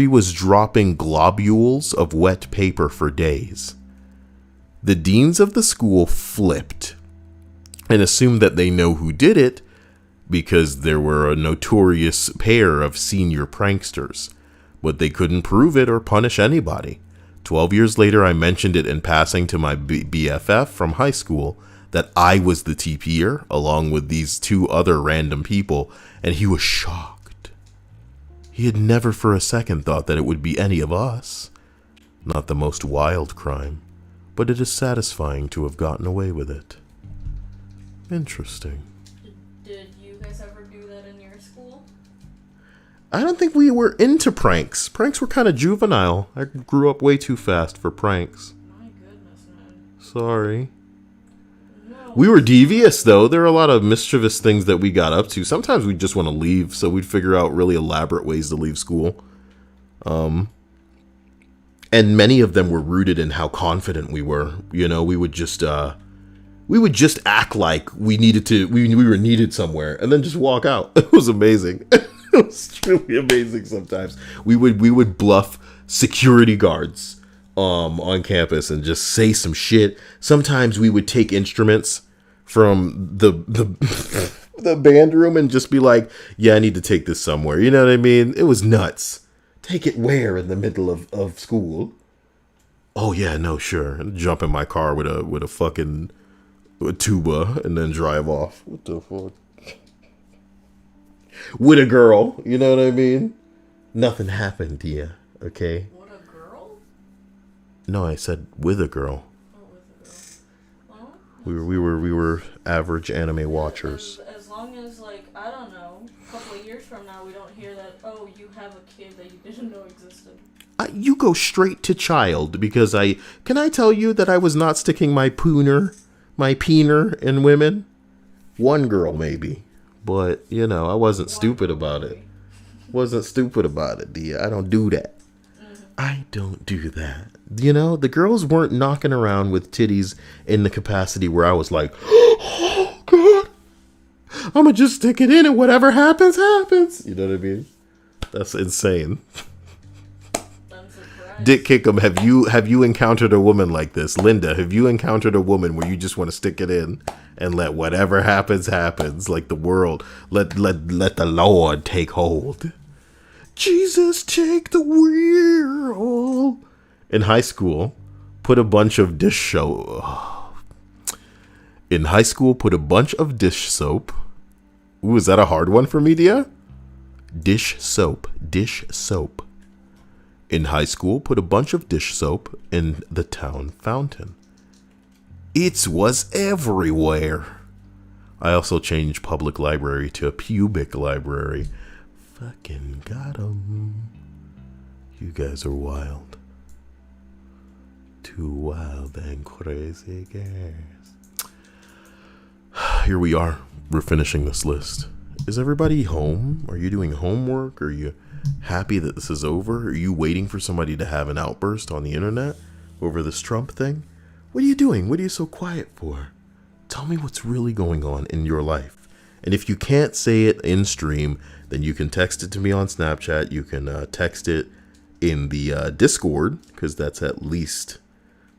was dropping globules of wet paper for days. The deans of the school flipped and assumed that they know who did it because there were a notorious pair of senior pranksters, but they couldn't prove it or punish anybody. 12 years later, I mentioned it in passing to my BFF from high school that I was the TPer along with these 2 other random people, and he was shocked. He had never for a second thought that it would be any of us. Not the most wild crime, but it is satisfying to have gotten away with it. Interesting. Did you guys ever do that in your school? I don't think we were into pranks. Pranks were kind of juvenile. I grew up way too fast for pranks. My goodness, man. Sorry. No. We were devious, though. There are a lot of mischievous things that we got up to. Sometimes we just want to leave, so we'd figure out really elaborate ways to leave school. And many of them were rooted in how confident we were. You know, we would just act like we were needed somewhere, and then just walk out. It was amazing. It was truly amazing. Sometimes we would bluff security guards on campus and just say some shit. Sometimes we would take instruments from the the band room and just be like, yeah, I need to take this somewhere. You know what I mean? It was nuts. Take it where in the middle of school? Oh yeah, no, sure. And jump in my car with a fucking tuba and then drive off. What the fuck? With a girl, you know what I mean? Nothing happened to you, okay? What, a girl? No, I said with a girl. Oh, with a girl. Well, We were average anime watchers. As long as, like, I don't know, a couple of years from now we don't hear that, oh, you have a kid that you didn't know existed. You go straight to child because can I tell you that I was not sticking my peener in women? One girl maybe, but you know I wasn't stupid about it. Wasn't stupid about it, Dia. I don't do that. I don't do that. You know, the girls weren't knocking around with titties in the capacity where I was like, oh God, I'm gonna just stick it in and whatever happens, happens. You know what I mean? That's insane. Dick Kickham, have you encountered a woman like this? Linda, have you encountered a woman where you just want to stick it in and let whatever happens, happens? Like the world, let the Lord take hold. Jesus, take the wheel. In high school, put a bunch of dish soap. In high school, put a bunch of dish soap. Ooh, is that a hard one for me, Dia? Dish soap. In high school, put a bunch of dish soap in the town fountain. It was everywhere. I also changed public library to a pubic library. Fucking got 'em. You guys are wild. Two wild and crazy girls. Here we are. We're finishing this list. Is everybody home? Are you doing homework? Are you happy that this is over? Are you waiting for somebody to have an outburst on the internet over this Trump thing? What are you doing? What are you so quiet for? Tell me what's really going on in your life. And if you can't say it in stream, then you can text it to me on Snapchat. You can text it in the Discord, because that's at least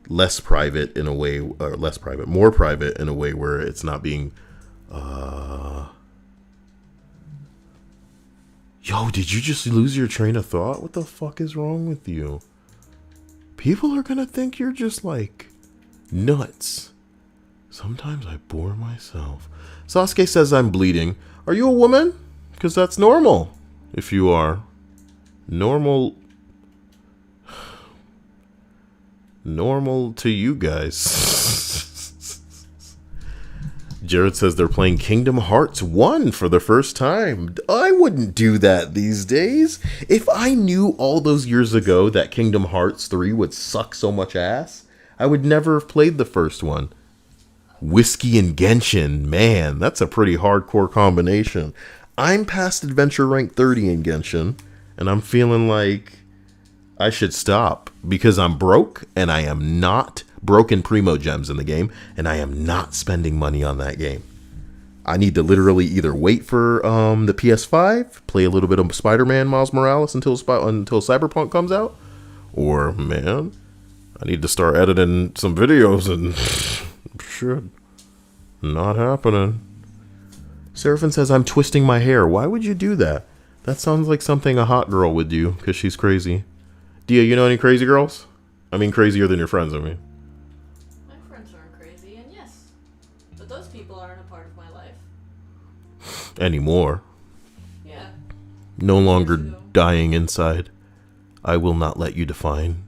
less private in a way, or less private, more private in a way where it's not being Yo, did you just lose your train of thought? What the fuck is wrong with you? People are gonna think you're just like nuts. Sometimes I bore myself. Sasuke says I'm bleeding. Are you a woman? Because that's normal. If you are. Normal to you guys. Jared says they're playing Kingdom Hearts 1 for the first time. I wouldn't do that these days. If I knew all those years ago that Kingdom Hearts 3 would suck so much ass, I would never have played the first one. Whiskey and Genshin, man, that's a pretty hardcore combination. I'm past adventure rank 30 in Genshin, and I'm feeling like I should stop because I'm broke, and I am not broken primo gems in the game, and I am not spending money on that game. I need to literally either wait for the PS5, play a little bit of Spider-Man Miles Morales until Cyberpunk comes out, or man, I need to start editing some videos and shit. Not happening. Seraphin says I'm twisting my hair. Why would you do that? That sounds like something a hot girl would do because she's crazy. Dia, you know any crazy girls? I mean, crazier than your friends, I mean. My friends aren't crazy, and yes. But those people aren't a part of my life. Anymore. Yeah. No longer dying inside. I will not let you define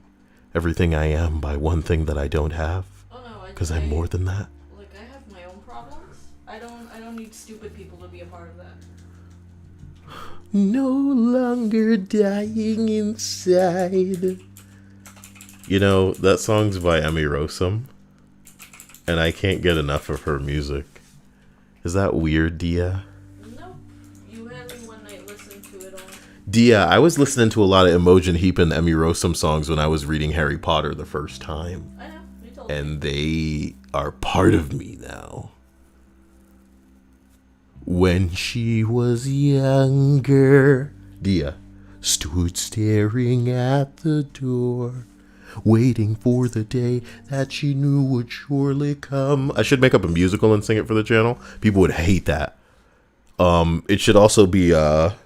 everything I am by one thing that I don't have. Oh no, because I'm more than that. Like, I have my own problems. I don't need stupid people to be a part of that. no longer dying inside. You know, that song's by Emmy Rossum, and I can't get enough of her music. Is that weird, Dia? No, you haven't one night listened to it all. Dia, I was listening to a lot of Imogen Heap and Emmy Rossum songs when I was reading Harry Potter the first time. I know, you told me. And they are part of me now. When she was younger, Dia stood staring at the door, waiting for the day that she knew would surely come. I should make up a musical and sing it for the channel. People would hate that. It should also be a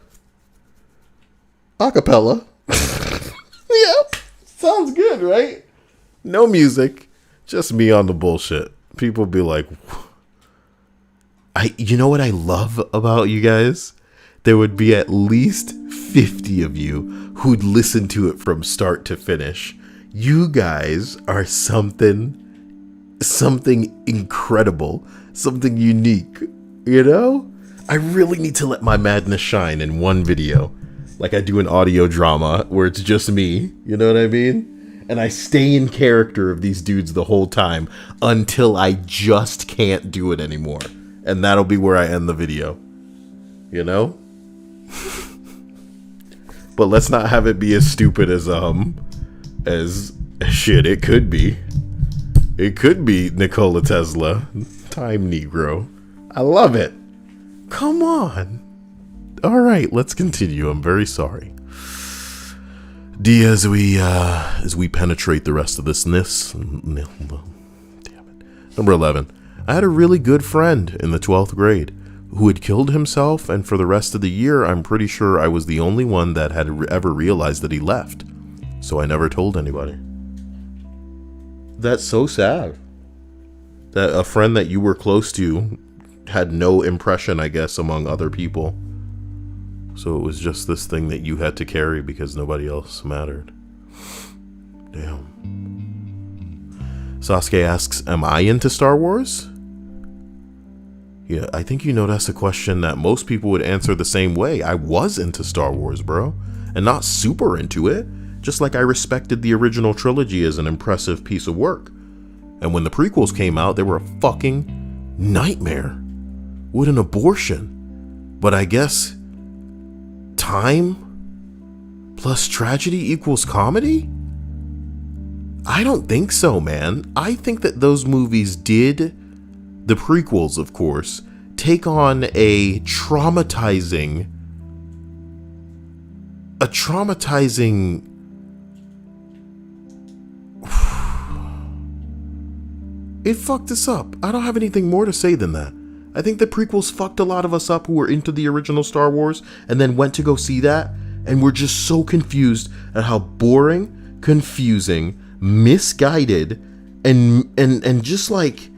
cappella. Yep, sounds good, right? No music, just me on the bullshit. People be like, you know what I love about you guys? There would be at least 50 of you who'd listen to it from start to finish. You guys are something incredible, something unique, you know? I really need to let my madness shine in one video, like I do an audio drama where it's just me, you know what I mean? And I stay in character of these dudes the whole time until I just can't do it anymore. And that'll be where I end the video, you know? But let's not have it be as stupid as shit. It could be Nikola Tesla, Time Negro. I love it. Come on. All right, let's continue. I'm very sorry. D, as we penetrate the rest of this, damn it. Number 11. I had a really good friend in the 12th grade who had killed himself, and for the rest of the year, I'm pretty sure I was the only one that had ever realized that he left. So I never told anybody. That's so sad. That a friend that you were close to had no impression, I guess, among other people. So it was just this thing that you had to carry because nobody else mattered. Damn. Sasuke asks, am I into Star Wars? Yeah, I think you know that's a question that most people would answer the same way. I was into Star Wars, bro. And not super into it. Just like I respected the original trilogy as an impressive piece of work. And when the prequels came out, they were a fucking nightmare. What an abortion. But I guess time plus tragedy equals comedy? I don't think so, man. I think that those movies did, the prequels, of course, take on a traumatizing, it fucked us up. I don't have anything more to say than that. I think the prequels fucked a lot of us up who were into the original Star Wars and then went to go see that, and we're just so confused at how boring, confusing, misguided, and just like,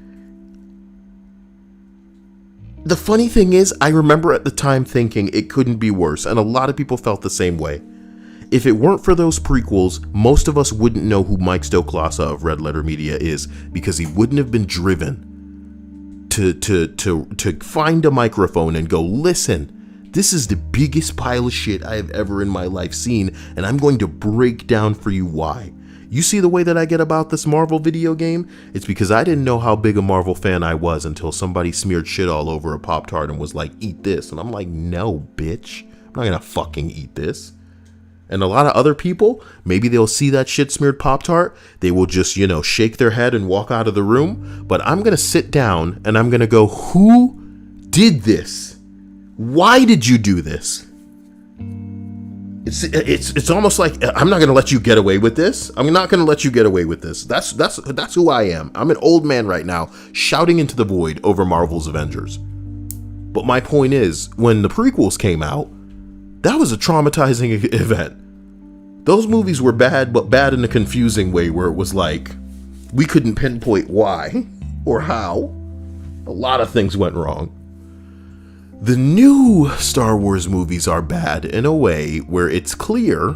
the funny thing is, I remember at the time thinking it couldn't be worse, and a lot of people felt the same way. If it weren't for those prequels, most of us wouldn't know who Mike Stoklasa of Red Letter Media is, because he wouldn't have been driven to find a microphone and go, listen, this is the biggest pile of shit I have ever in my life seen, and I'm going to break down for you why. You see the way that I get about this Marvel video game? It's because I didn't know how big a Marvel fan I was until somebody smeared shit all over a Pop-Tart and was like, eat this. And I'm like, no, bitch. I'm not gonna fucking eat this. And a lot of other people, maybe they'll see that shit smeared Pop-Tart. They will just, shake their head and walk out of the room. But I'm gonna sit down and I'm gonna go, who did this? Why did you do this? It's almost like, I'm not going to let you get away with this. I'm not going to let you get away with this. That's who I am. I'm an old man right now shouting into the void over Marvel's Avengers. But my point is, when the prequels came out, that was a traumatizing event. Those movies were bad, but bad in a confusing way where it was like, we couldn't pinpoint why or how. A lot of things went wrong. The new Star Wars movies are bad in a way where it's clear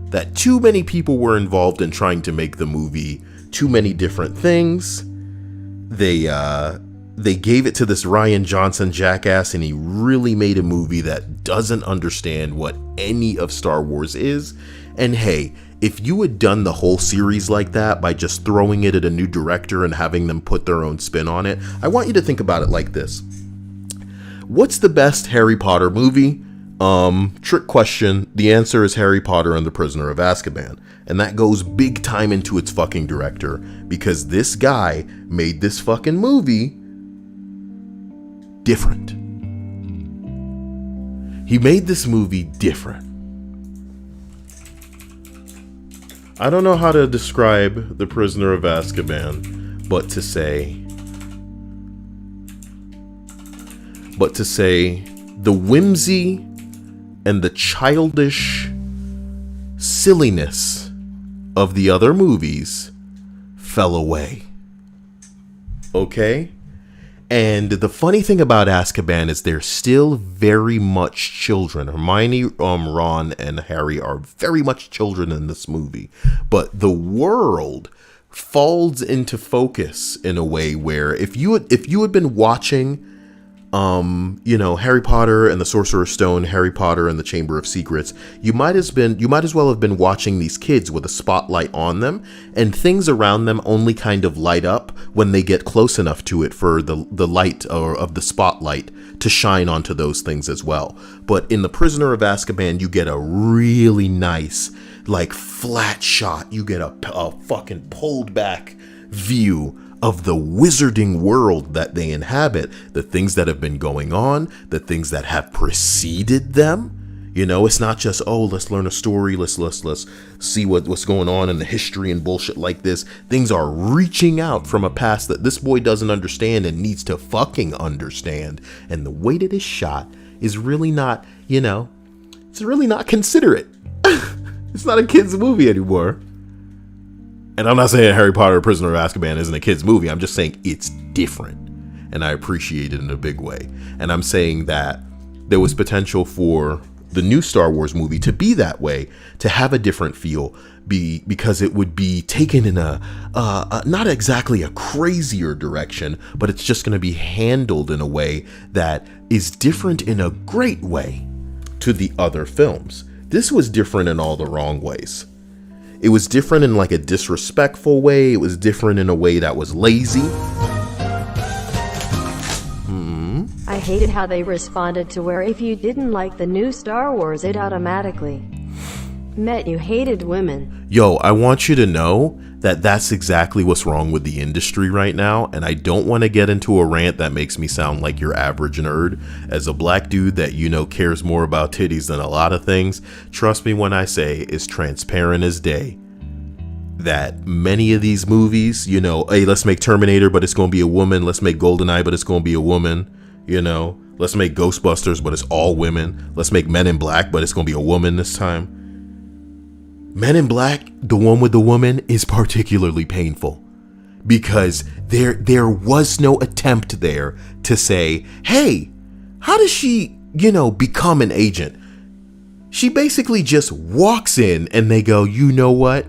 that too many people were involved in trying to make the movie too many different things. They they gave it to this Rian Johnson jackass, and he really made a movie that doesn't understand what any of Star Wars is. And hey, if you had done the whole series like that by just throwing it at a new director and having them put their own spin on it, I want you to think about it like this. What's the best Harry Potter movie? Trick question. The answer is Harry Potter and the Prisoner of Azkaban. And that goes big time into its fucking director, because this guy made this fucking movie different. He made this movie different. I don't know how to describe The Prisoner of Azkaban, but to say the whimsy and the childish silliness of the other movies fell away. Okay? And the funny thing about Azkaban is they're still very much children. Hermione, Ron, and Harry are very much children in this movie. But the world falls into focus in a way where if you had been watching Harry Potter and the Sorcerer's Stone, Harry Potter and the Chamber of Secrets, you might as well have been watching these kids with a spotlight on them, and things around them only kind of light up when they get close enough to it for the light of the spotlight to shine onto those things as well. But in The Prisoner of Azkaban, you get a really nice, like, flat shot. You get a fucking pulled back view of the wizarding world that they inhabit, the things that have been going on, the things that have preceded them. You know, it's not just, oh, let's learn a story, let's see what's going on in the history and bullshit like this. Things are reaching out from a past that this boy doesn't understand and needs to fucking understand. And the way that it's shot is really not, it's really not considerate. It's not a kid's movie anymore. And I'm not saying Harry Potter Prisoner of Azkaban isn't a kid's movie. I'm just saying it's different. And I appreciate it in a big way. And I'm saying that there was potential for the new Star Wars movie to be that way, to have a different feel, because it would be taken in a not exactly a crazier direction, but it's just going to be handled in a way that is different in a great way to the other films. This was different in all the wrong ways. It was different in like a disrespectful way. It was different in a way that was lazy. I hated how they responded to where if you didn't like the new Star Wars, it automatically meant you hated women. Yo, I want you to know that that's exactly what's wrong with the industry right now. And I don't want to get into a rant that makes me sound like your average nerd. As a black dude that, cares more about titties than a lot of things, trust me when I say it's transparent as day that many of these movies, hey, let's make Terminator, but it's going to be a woman. Let's make GoldenEye, but it's going to be a woman. Let's make Ghostbusters, but it's all women. Let's make Men in Black, but it's going to be a woman this time. Men in Black, the one with the woman, is particularly painful because there was no attempt there to say, hey, how does she, become an agent? She basically just walks in and they go, you know what?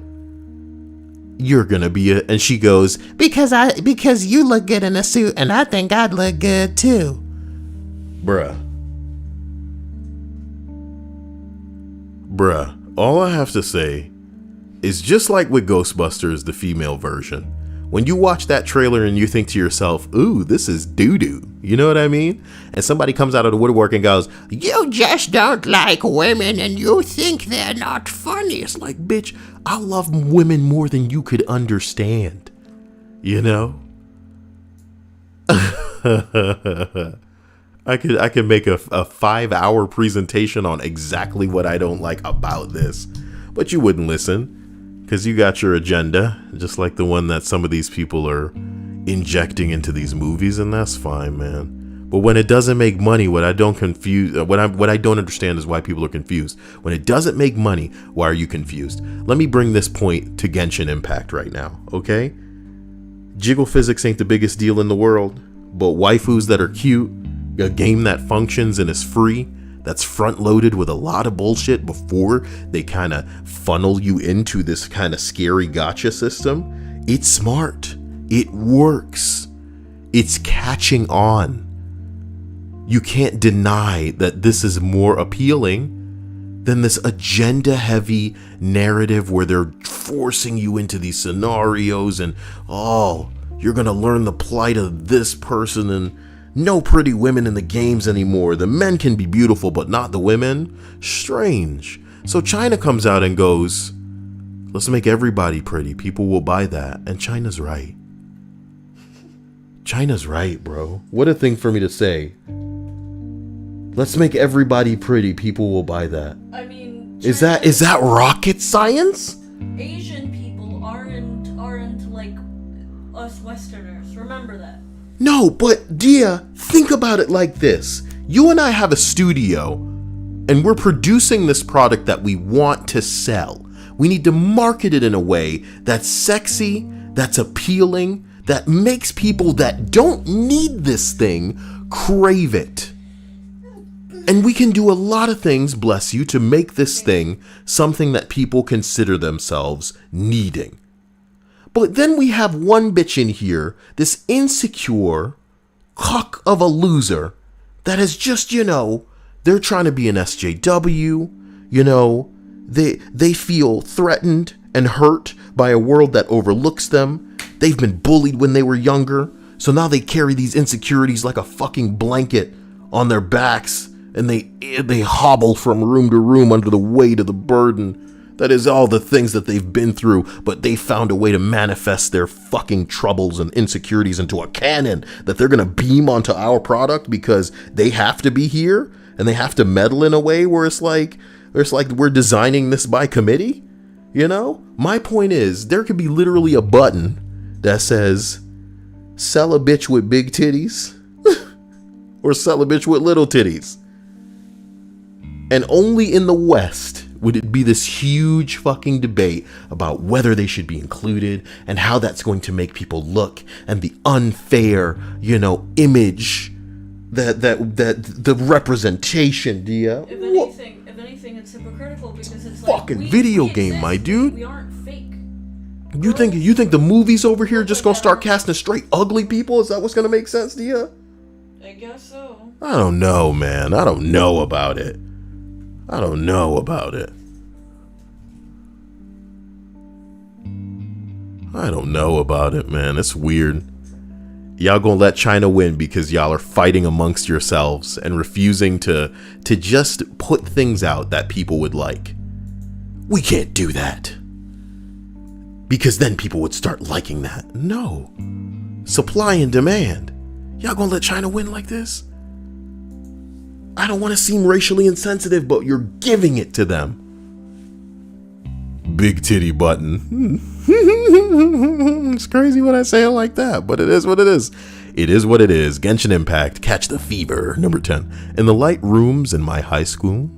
You're gonna be and she goes, because you look good in a suit and I think I'd look good too. Bruh, all I have to say is just like with Ghostbusters, the female version, when you watch that trailer and you think to yourself, ooh, this is doo-doo, you know what I mean? And somebody comes out of the woodwork and goes, you just don't like women and you think they're not funny. It's like, bitch, I love women more than you could understand, I could make a 5-hour presentation on exactly what I don't like about this, but you wouldn't listen because you got your agenda, just like the one that some of these people are injecting into these movies, and that's fine, man. But when it doesn't make money, what I don't understand is why people are confused. When it doesn't make money, why are you confused? Let me bring this point to Genshin Impact right now, okay? Jiggle physics ain't the biggest deal in the world, but waifus that are cute, a game that functions and is free, that's front loaded with a lot of bullshit before they kind of funnel you into this kind of scary gotcha system. It's smart. It works. It's catching on. You can't deny that this is more appealing than this agenda-heavy narrative where they're forcing you into these scenarios and, oh, you're gonna learn the plight of this person and no pretty women in the games anymore. The men can be beautiful, but not the women. Strange. So China comes out and goes, let's make everybody pretty. People will buy that. And China's right. China's right, bro. What a thing for me to say. Let's make everybody pretty. People will buy that. I mean, is that rocket science? Asian people aren't like us Westerners. Remember that. No, but Dia, think about it like this. You and I have a studio, and we're producing this product that we want to sell. We need to market it in a way that's sexy, that's appealing, that makes people that don't need this thing crave it. And we can do a lot of things, bless you, to make this thing something that people consider themselves needing. But then we have one bitch in here, this insecure cock of a loser that is just, they're trying to be an SJW, they feel threatened and hurt by a world that overlooks them. They've been bullied when they were younger, so now they carry these insecurities like a fucking blanket on their backs. And they hobble from room to room under the weight of the burden. That is all the things that they've been through, but they found a way to manifest their fucking troubles and insecurities into a cannon that they're gonna beam onto our product because they have to be here and they have to meddle in a way where it's like we're designing this by committee. My point is, there could be literally a button that says, sell a bitch with big titties or sell a bitch with little titties. And only in the West would it be this huge fucking debate about whether they should be included and how that's going to make people look and the unfair, image that the representation, Dia. If anything, it's hypocritical because it's fucking video game, my dude. We aren't fake. You think the movies over here just gonna start casting straight ugly people? Is that what's gonna make sense, Dia? I guess so. I don't know, man. I don't know about it. I don't know about it. Man. It's weird. Y'all gonna let China win because y'all are fighting amongst yourselves and refusing to just put things out that people would like. We can't do that. Because then people would start liking that. No. Supply and demand. Y'all gonna let China win like this? I don't want to seem racially insensitive, but you're giving it to them. Big titty button. It's crazy when I say it like that, but it is what it is. It is what it is. Genshin Impact, Catch the Fever, number 10. In the light rooms in my high school.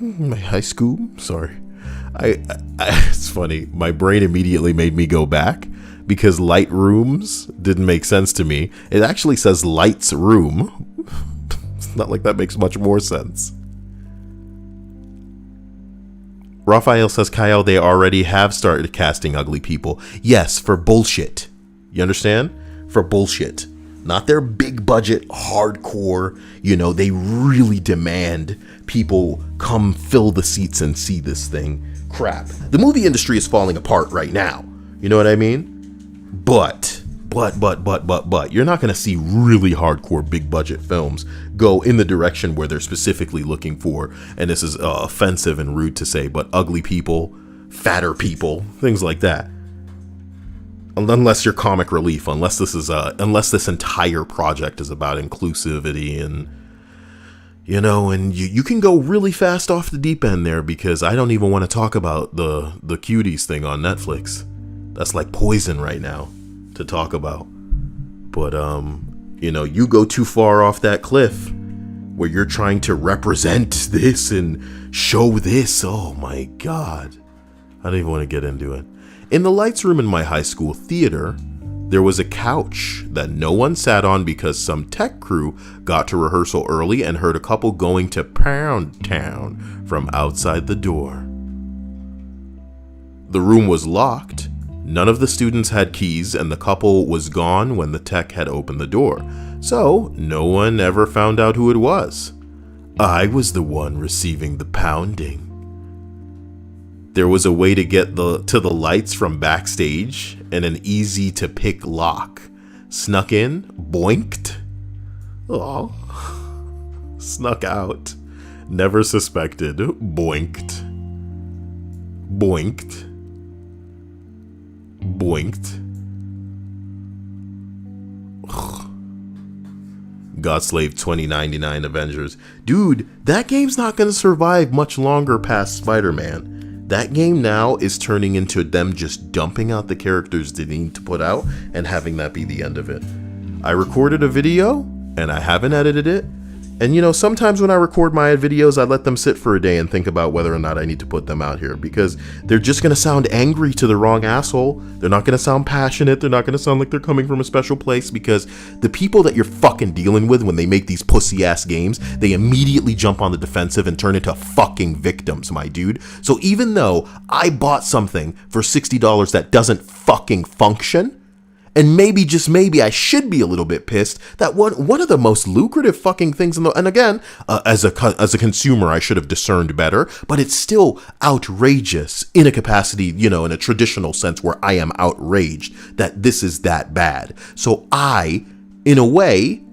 My high school? Sorry. It's funny. My brain immediately made me go back. Because light rooms didn't make sense to me. It actually says lights room. It's not like that makes much more sense. Raphael says, Kyle, they already have started casting ugly people. Yes, for bullshit. You understand? For bullshit. Not their big budget, hardcore, they really demand people come fill the seats and see this thing. Crap. The movie industry is falling apart right now. You know what I mean? But, you're not going to see really hardcore big budget films go in the direction where they're specifically looking for, and this is offensive and rude to say, but ugly people, fatter people, things like that. Unless you're comic relief, unless this entire project is about inclusivity and, and you can go really fast off the deep end there because I don't even want to talk about the cuties thing on Netflix. That's like poison right now to talk about. But, you go too far off that cliff where you're trying to represent this and show this. Oh my God. I don't even want to get into it. In the lights room in my high school theater, there was a couch that no one sat on because some tech crew got to rehearsal early and heard a couple going to Pound Town from outside the door. The room was locked None of the students had keys, and the couple was gone when the tech had opened the door, so no one ever found out who it was. I was the one receiving the pounding. There was a way to get to the lights from backstage and an easy-to-pick lock. Snuck in, boinked. Oh, snuck out. Never suspected, boinked. Boinked. Boinked. Godslave 2099 Avengers. Dude, that game's not gonna survive much longer past Spider-Man. That game now is turning into them just dumping out the characters they need to put out and having that be the end of it. I recorded a video and I haven't edited it. And you know, sometimes when I record my videos, I let them sit for a day and think about whether or not I need to put them out here, because they're just going to sound angry to the wrong asshole. They're not going to sound passionate. They're not going to sound like they're coming from a special place, because the people that you're fucking dealing with when they make these pussy ass games, they immediately jump on the defensive and turn into fucking victims, my dude. So even though I bought something for $60 that doesn't fucking function, and maybe, just maybe, I should be a little bit pissed that one of the most lucrative fucking things in the, and again, as a consumer, I should have discerned better, but it's still outrageous in a capacity, you know, in a traditional sense where I am outraged that this is that bad. So I, in a way,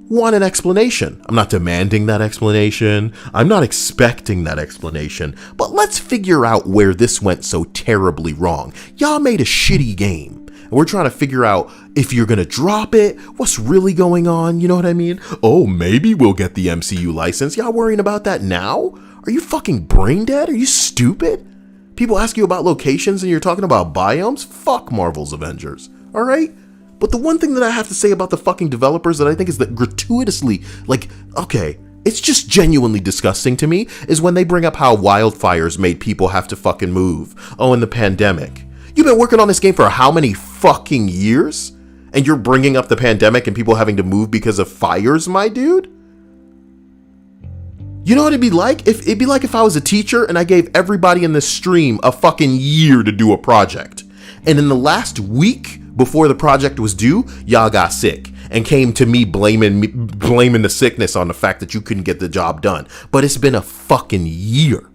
want an explanation. I'm not demanding that explanation. I'm not expecting that explanation, but let's figure out where this went so terribly wrong. Y'all made a shitty game. And we're trying to figure out if you're going to drop it, what's really going on, you know what I mean? Oh, maybe we'll get the MCU license. Y'all worrying about that now? Are you fucking brain dead? Are you stupid? People ask you about locations and you're talking about biomes? Fuck Marvel's Avengers, all right? But the one thing that I have to say about the fucking developers that I think is that gratuitously, like, okay, it's just genuinely disgusting to me, is when they bring up how wildfires made people have to fucking move. Oh, and the pandemic. You've been working on this game for how many fucking years? And you're bringing up the pandemic and people having to move because of fires, my dude? You know what it'd be like? It'd be like if I was a teacher and I gave everybody in this stream a fucking year to do a project. And in the last week before the project was due, y'all got sick and came to me blaming the sickness on the fact that you couldn't get the job done. But it's been a fucking year.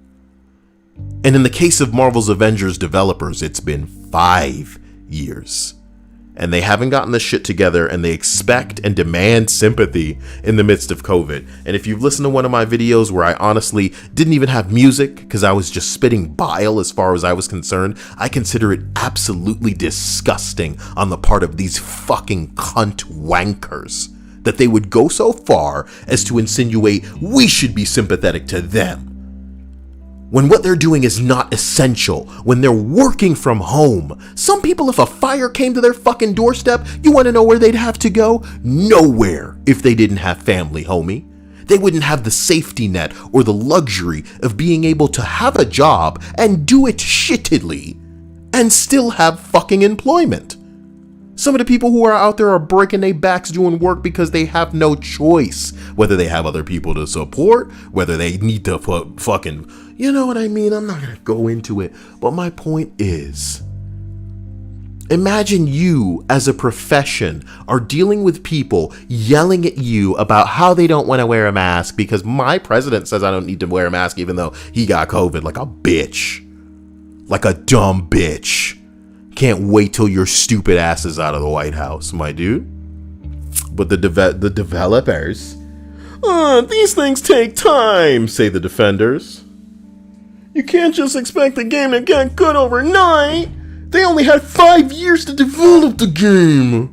And in the case of Marvel's Avengers developers, it's been 5 years. And they haven't gotten this shit together, and they expect and demand sympathy in the midst of COVID. And if you've listened to one of my videos where I honestly didn't even have music because I was just spitting bile as far as I was concerned, I consider it absolutely disgusting on the part of these fucking cunt wankers that they would go so far as to insinuate we should be sympathetic to them, when what they're doing is not essential, when they're working from home. Some people, if a fire came to their fucking doorstep, you want to know where they'd have to go? Nowhere, if they didn't have family, homie. They wouldn't have the safety net or the luxury of being able to have a job and do it shittedly and still have fucking employment. Some of the people who are out there are breaking their backs doing work because they have no choice. Whether they have other people to support, whether they need to fucking, you know what I mean? I'm not going to go into it. But my point is, imagine you as a profession are dealing with people yelling at you about how they don't want to wear a mask because my president says I don't need to wear a mask even though he got COVID, like a bitch. Like a dumb bitch. Can't wait till your stupid ass is out of the White House, my dude. But the developers, these things take time, say the defenders. You can't just expect the game to get good overnight. They only had 5 years to develop the game.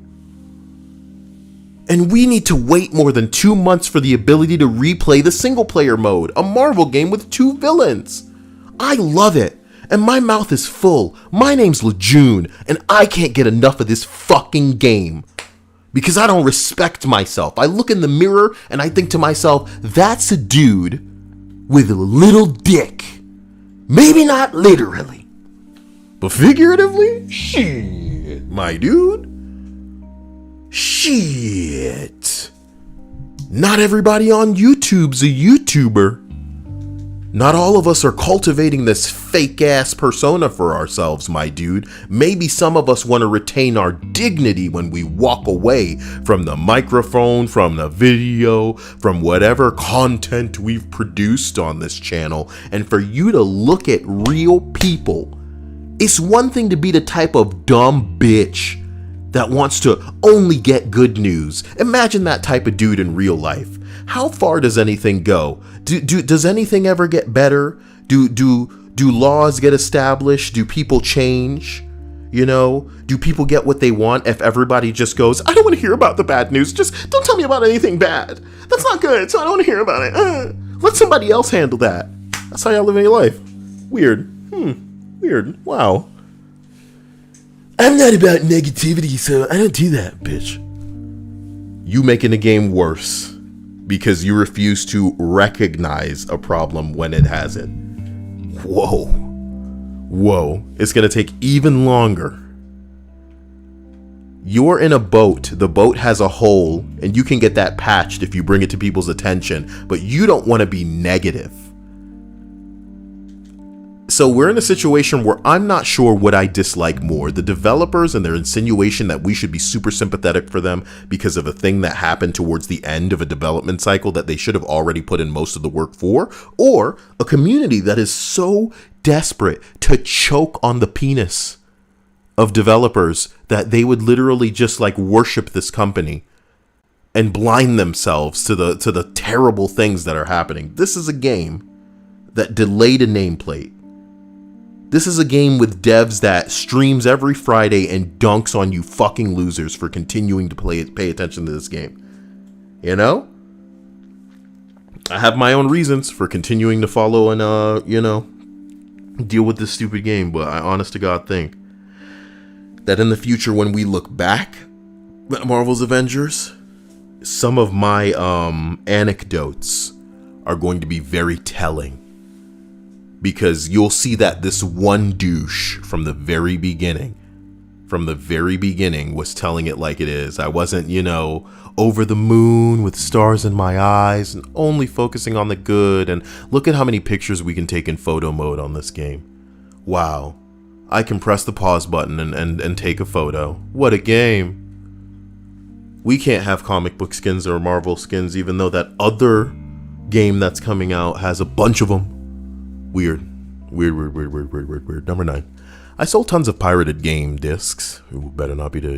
And we need to wait more than 2 months for the ability to replay the single player mode, a Marvel game with 2 villains. I love it. And my mouth is full. My name's Lejeune, and I can't get enough of this fucking game. Because I don't respect myself. I look in the mirror and I think to myself, that's a dude with a little dick. Maybe not literally, but figuratively? Shit, my dude. Shit. Not everybody on YouTube's a YouTuber. Not all of us are cultivating this fake ass persona for ourselves, my dude. Maybe some of us want to retain our dignity when we walk away from the microphone, from the video, from whatever content we've produced on this channel. And for you to look at real people, it's one thing to be the type of dumb bitch that wants to only get good news. Imagine that type of dude in real life. How far does anything go? Does anything ever get better? Do laws get established? Do people change? You know, do people get what they want if everybody just goes, I don't want to hear about the bad news. Just don't tell me about anything bad. That's not good, so I don't want to hear about it. Let somebody else handle that. That's how y'all live in your life. Weird. Weird. Wow. I'm not about negativity, so I don't do that, bitch. You making the game worse because you refuse to recognize a problem when it has it. Whoa. It's gonna take even longer. You're in a boat. The boat has a hole, and you can get that patched if you bring it to people's attention, but you don't want to be negative. So we're in a situation where I'm not sure what I dislike more, the developers and their insinuation that we should be super sympathetic for them because of a thing that happened towards the end of a development cycle that they should have already put in most of the work for, or a community that is so desperate to choke on the penis of developers that they would literally just like worship this company and blind themselves to the terrible things that are happening. This is a game that delayed a nameplate. This is a game with devs that streams every Friday and dunks on you fucking losers for continuing to pay attention to this game. You know? I have my own reasons for continuing to follow and, deal with this stupid game, but I honest to God think that in the future when we look back at Marvel's Avengers, some of my anecdotes are going to be very telling. Because you'll see that this one douche from the very beginning was telling it like it is. I wasn't, over the moon with stars in my eyes and only focusing on the good. And look at how many pictures we can take in photo mode on this game. Wow. I can press the pause button and take a photo. What a game. We can't have comic book skins or Marvel skins, even though that other game that's coming out has a bunch of them. Weird. Number 9. I sold tons of pirated game discs. Ooh, better not be why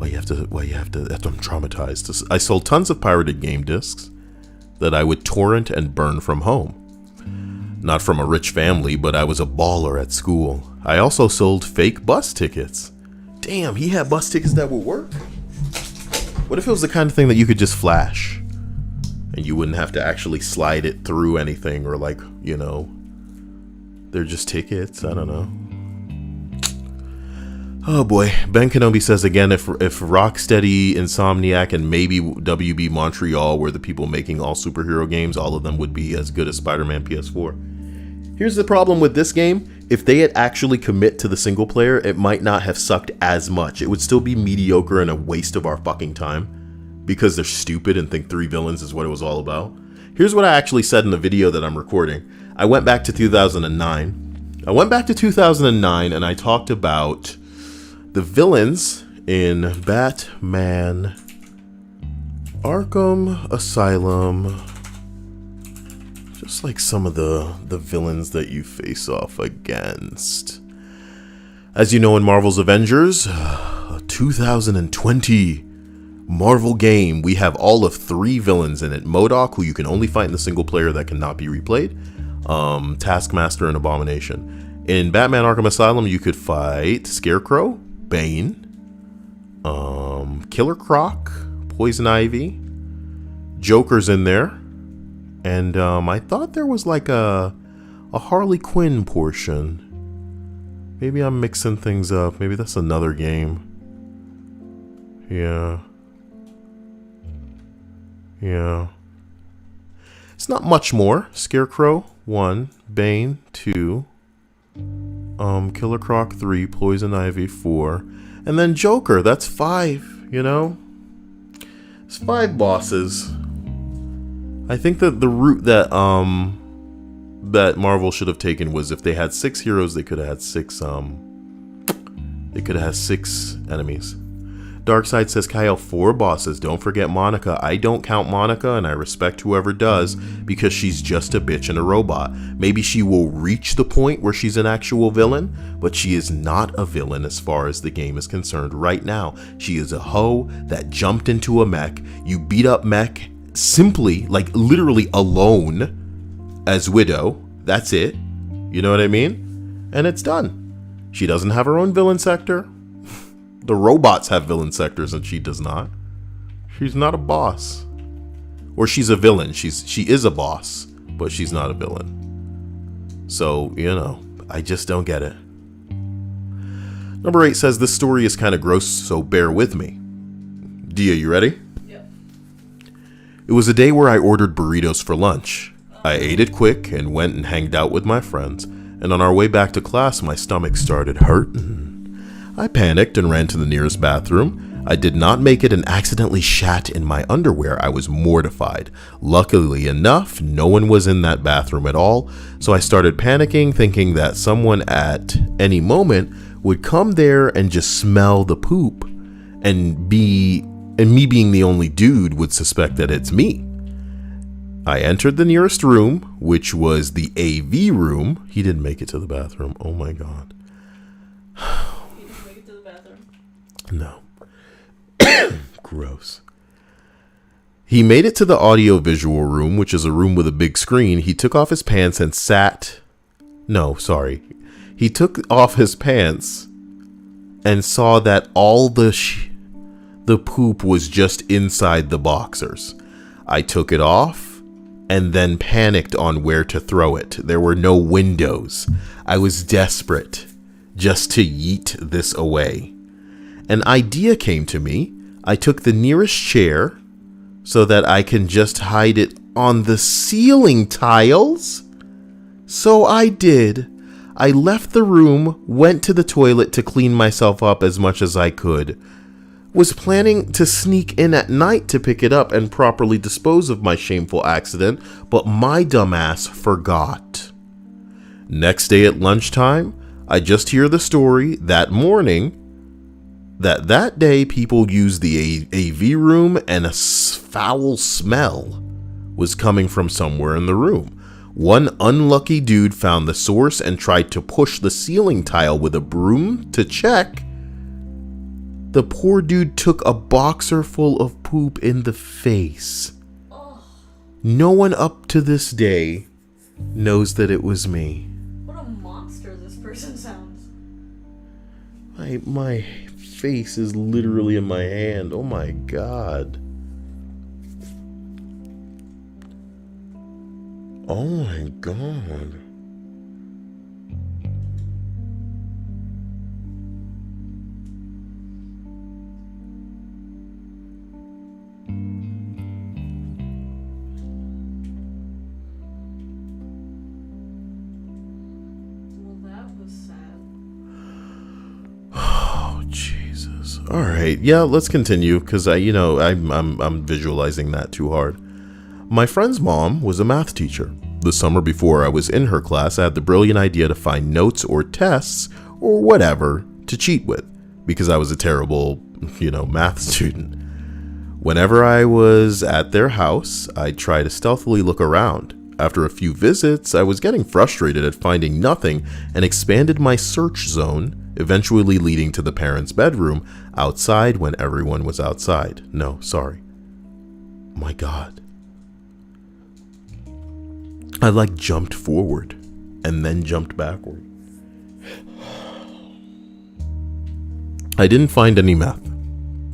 you have to, I'm traumatized. I sold tons of pirated game discs that I would torrent and burn from home. Not from a rich family, but I was a baller at school. I also sold fake bus tickets. Damn, he had bus tickets that would work? What if it was the kind of thing that you could just flash? And you wouldn't have to actually slide it through anything or they're just tickets. I don't know. Oh boy. Ben Kenobi says again, if Rocksteady, Insomniac, and maybe WB Montreal were the people making all superhero games, all of them would be as good as Spider-Man PS4. Here's the problem with this game. If they had actually commit to the single player, it might not have sucked as much. It would still be mediocre and a waste of our fucking time. Because they're stupid and think 3 villains is what it was all about. Here's what I actually said in the video that I'm recording. I went back to 2009. And I talked about the villains in Batman Arkham Asylum. Just like some of the villains that you face off against. As you know, in Marvel's Avengers, 2020 Marvel game, we have all of 3 villains in it. MODOK, who you can only fight in the single player that cannot be replayed. Taskmaster and Abomination. In Batman Arkham Asylum, you could fight Scarecrow, Bane, Killer Croc, Poison Ivy, Joker's in there. And I thought there was like a Harley Quinn portion. Maybe I'm mixing things up. Maybe that's another game. Yeah. It's not much more. Scarecrow, 1. Bane, 2. Killer Croc, 3. Poison Ivy, 4. And then Joker, that's 5, It's 5 bosses. I think that the route that that Marvel should have taken was if they had 6 heroes, they could have had 6 enemies. Darkseid says, Kyle, 4 bosses. Don't forget Monica. I don't count Monica, and I respect whoever does, because she's just a bitch and a robot. Maybe she will reach the point where she's an actual villain, but she is not a villain as far as the game is concerned right now. She is a hoe that jumped into a mech. You beat up mech simply, like literally alone as Widow. That's it. You know what I mean? And it's done. She doesn't have her own villain sector. The robots have villain sectors and she does not. She's not a boss. Or she's a villain. She is a boss, but she's not a villain. So, you know, I just don't get it. Number 8 says, this story is kind of gross, so bear with me. Dia, you ready? Yeah. It was a day where I ordered burritos for lunch. I ate it quick and went and hanged out with my friends. And on our way back to class, my stomach started hurting. I panicked and ran to the nearest bathroom. I did not make it and accidentally shat in my underwear. I was mortified. Luckily enough, no one was in that bathroom at all, so I started panicking, thinking that someone at any moment would come there and just smell the poop, and me being the only dude would suspect that it's me. I entered the nearest room, which was the AV room. He didn't make it to the bathroom. Oh my god. No. Gross. He made it to the audio-visual room, which is a room with a big screen. He took off his pants and sat... No, sorry. He took off his pants and saw that all the poop was just inside the boxers. I took it off and then panicked on where to throw it. There were no windows. I was desperate just to yeet this away. An idea came to me. I took the nearest chair so that I can just hide it on the ceiling tiles. So I did. I left the room, went to the toilet to clean myself up as much as I could. Was planning to sneak in at night to pick it up and properly dispose of my shameful accident, but my dumbass forgot. Next day at lunchtime, I just hear the story that morning that day people used the AV room and a foul smell was coming from somewhere in the room. One unlucky dude found the source and tried to push the ceiling tile with a broom to check. The poor dude took a boxer full of poop in the face. No one up to this day knows that it was me. What a monster this person sounds. My face is literally in my hand. Oh my god. Oh my god. Well, that was sad. All right, yeah, let's continue because I'm visualizing that too hard. My friend's mom was a math teacher. The summer before I was in her class, I had the brilliant idea to find notes or tests or whatever to cheat with because I was a terrible, math student. Whenever I was at their house, I'd try to stealthily look around. After a few visits, I was getting frustrated at finding nothing and expanded my search zone, eventually leading to the parents' bedroom outside when everyone was outside. No, sorry. My god. I jumped forward and then jumped backward. I didn't find any math.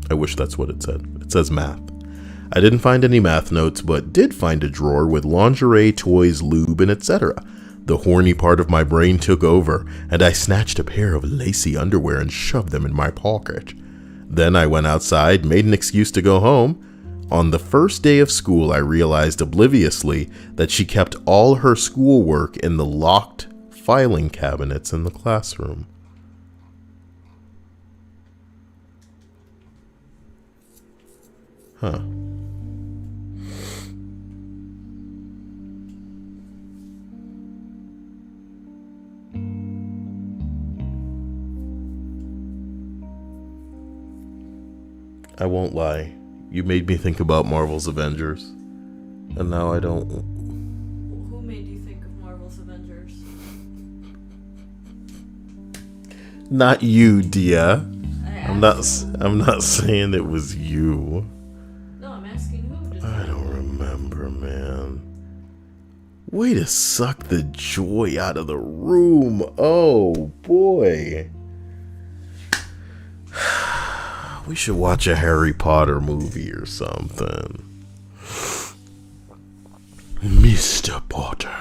I wish that's what it said. It says math. I didn't find any math notes, but did find a drawer with lingerie, toys, lube, and etc. The horny part of my brain took over, and I snatched a pair of lacy underwear and shoved them in my pocket. Then I went outside, made an excuse to go home. On the first day of school, I realized obliviously that she kept all her schoolwork in the locked filing cabinets in the classroom. Huh. I won't lie. You made me think about Marvel's Avengers. And now I don't. Who made you think of Marvel's Avengers? Not you, Dia. I'm not saying it was you. No, I'm asking who. I don't remember, man. Way to suck the joy out of the room. Oh, boy. We should watch a Harry Potter movie or something. Mr. Potter.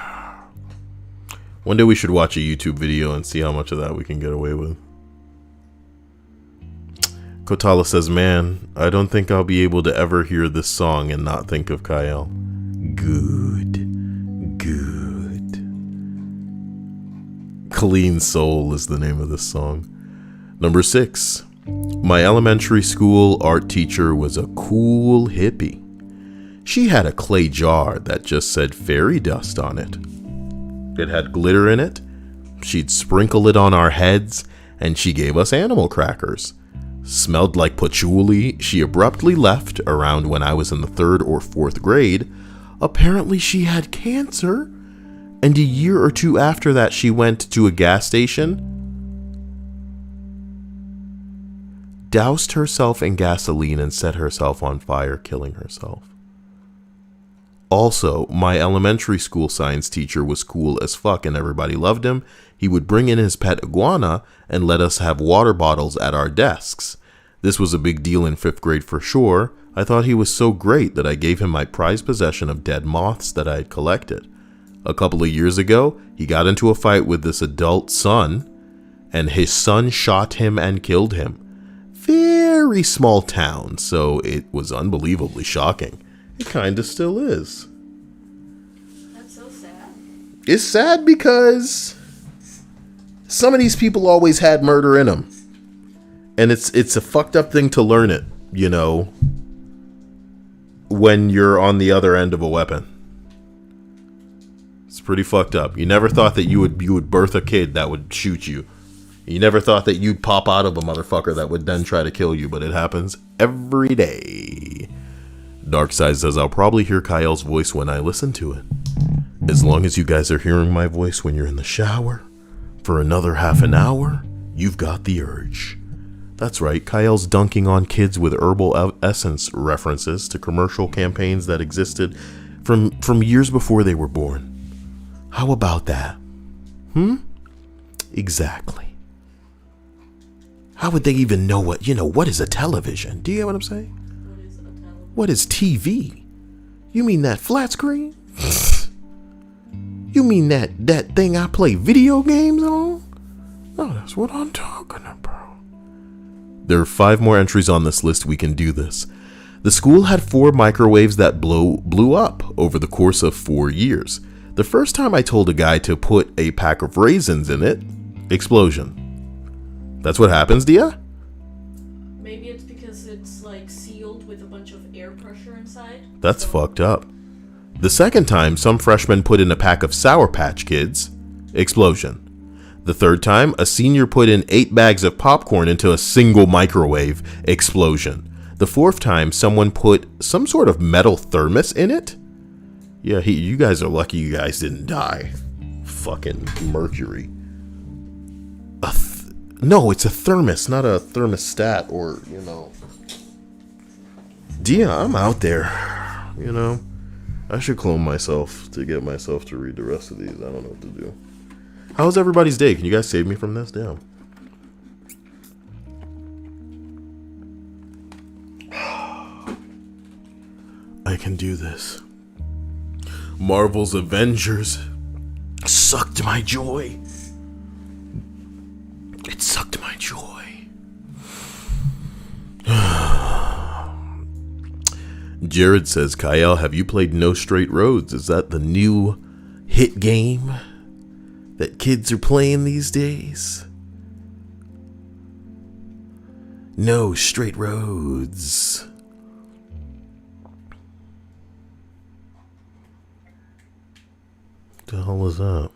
One day we should watch a YouTube video and see how much of that we can get away with. Kotala says, man, I don't think I'll be able to ever hear this song and not think of Kyle. Good. Clean Soul is the name of this song. Number 6. My elementary school art teacher was a cool hippie. She had a clay jar that just said fairy dust on it. It had glitter in it. She'd sprinkle it on our heads, and she gave us animal crackers. Smelled like patchouli. She abruptly left around when I was in the 3rd or 4th grade. Apparently she had cancer. And a year or 2 after that, she went to a gas station, doused herself in gasoline, and set herself on fire, killing herself. Also, my elementary school science teacher was cool as fuck and everybody loved him. He would bring in his pet iguana and let us have water bottles at our desks. This was a big deal in 5th grade for sure. I thought he was so great that I gave him my prized possession of dead moths that I had collected. A couple of years ago, he got into a fight with this adult son, and his son shot him and killed him. Very small town, so it was unbelievably shocking. It kinda still is. That's so sad. It's sad because some of these people always had murder in them. And it's a fucked up thing to learn it, you know, when you're on the other end of a weapon. It's pretty fucked up. You never thought that you would birth a kid that would shoot you. You never thought that you'd pop out of a motherfucker that would then try to kill you, but it happens every day. Darkside says, I'll probably hear Kyle's voice when I listen to it. As long as you guys are hearing my voice when you're in the shower, for another half an hour, you've got the urge. That's right, Kyle's dunking on kids with herbal essence references to commercial campaigns that existed from years before they were born. How about that? Exactly. How would they even know what is a television? Do you get what I'm saying? What is a television? What is TV? You mean that flat screen? You mean that thing I play video games on? No, that's what I'm talking about. There are 5 more entries on this list. We can do this. The school had 4 microwaves that blew up over the course of 4 years. The first time I told a guy to put a pack of raisins in it, explosion. That's what happens, Dia? Maybe it's because it's like sealed with a bunch of air pressure inside. That's fucked up. The second time, some freshman put in a pack of Sour Patch Kids, explosion. The third time, a senior put in 8 bags of popcorn into a single microwave, explosion. The fourth time, someone put some sort of metal thermos in it. Yeah, you guys are lucky you guys didn't die. Fucking mercury. No, it's a thermos, not a thermostat or, Dia, I'm out there, I should clone myself to get myself to read the rest of these. I don't know what to do. How's everybody's day? Can you guys save me from this? Damn. I can do this. Marvel's Avengers sucked my joy. It sucked my joy. Jared says, Kyle, have you played No Straight Roads? Is that the new hit game that kids are playing these days? No Straight Roads. What the hell is that?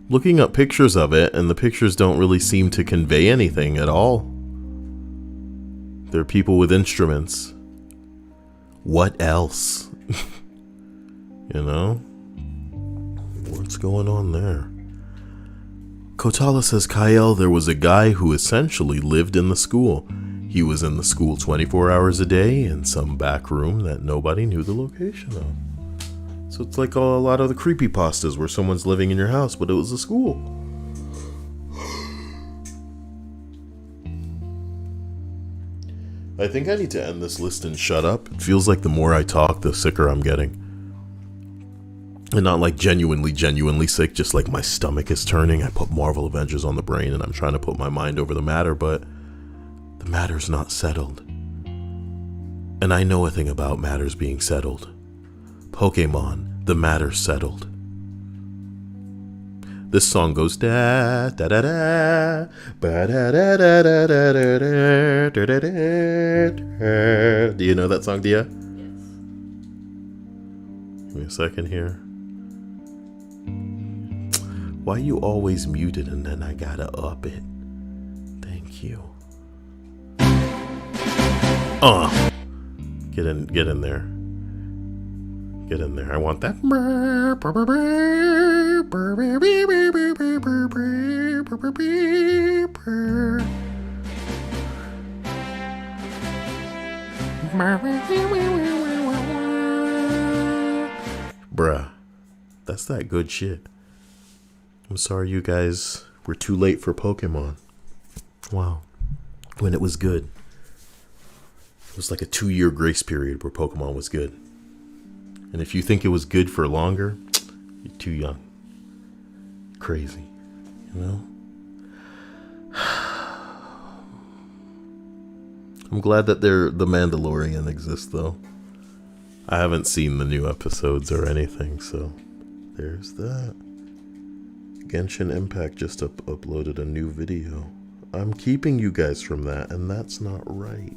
Looking up pictures of it, and the pictures don't really seem to convey anything at all. They're people with instruments. What else? You know? What's going on there? Kotala says, Kyle, there was a guy who essentially lived in the school. He was in the school 24 hours a day in some back room that nobody knew the location of. So it's like a lot of the creepypastas where someone's living in your house, but it was a school. I think I need to end this list and shut up. It feels like the more I talk, the sicker I'm getting. And not like genuinely sick, just like my stomach is turning. I put Marvel Avengers on the brain and I'm trying to put my mind over the matter, but the matter's not settled. And I know a thing about matters being settled. Pokemon, the matter's settled. This song goes da da da da ba da da da da da da da da da. Do you know that song, Dia? Yes. Give me a second here. Why you always muted and then I gotta up it? Thank you. Get in there. Get in there. I want that. Bruh, that's that good shit. I'm sorry you guys were too late for Pokemon. Wow. When it was good. It was like a 2-year grace period where Pokemon was good. And if you think it was good for longer, you're too young. Crazy, you know? I'm glad that The Mandalorian exists, though. I haven't seen the new episodes or anything, so there's that. Genshin Impact just uploaded a new video. I'm keeping you guys from that, and that's not right.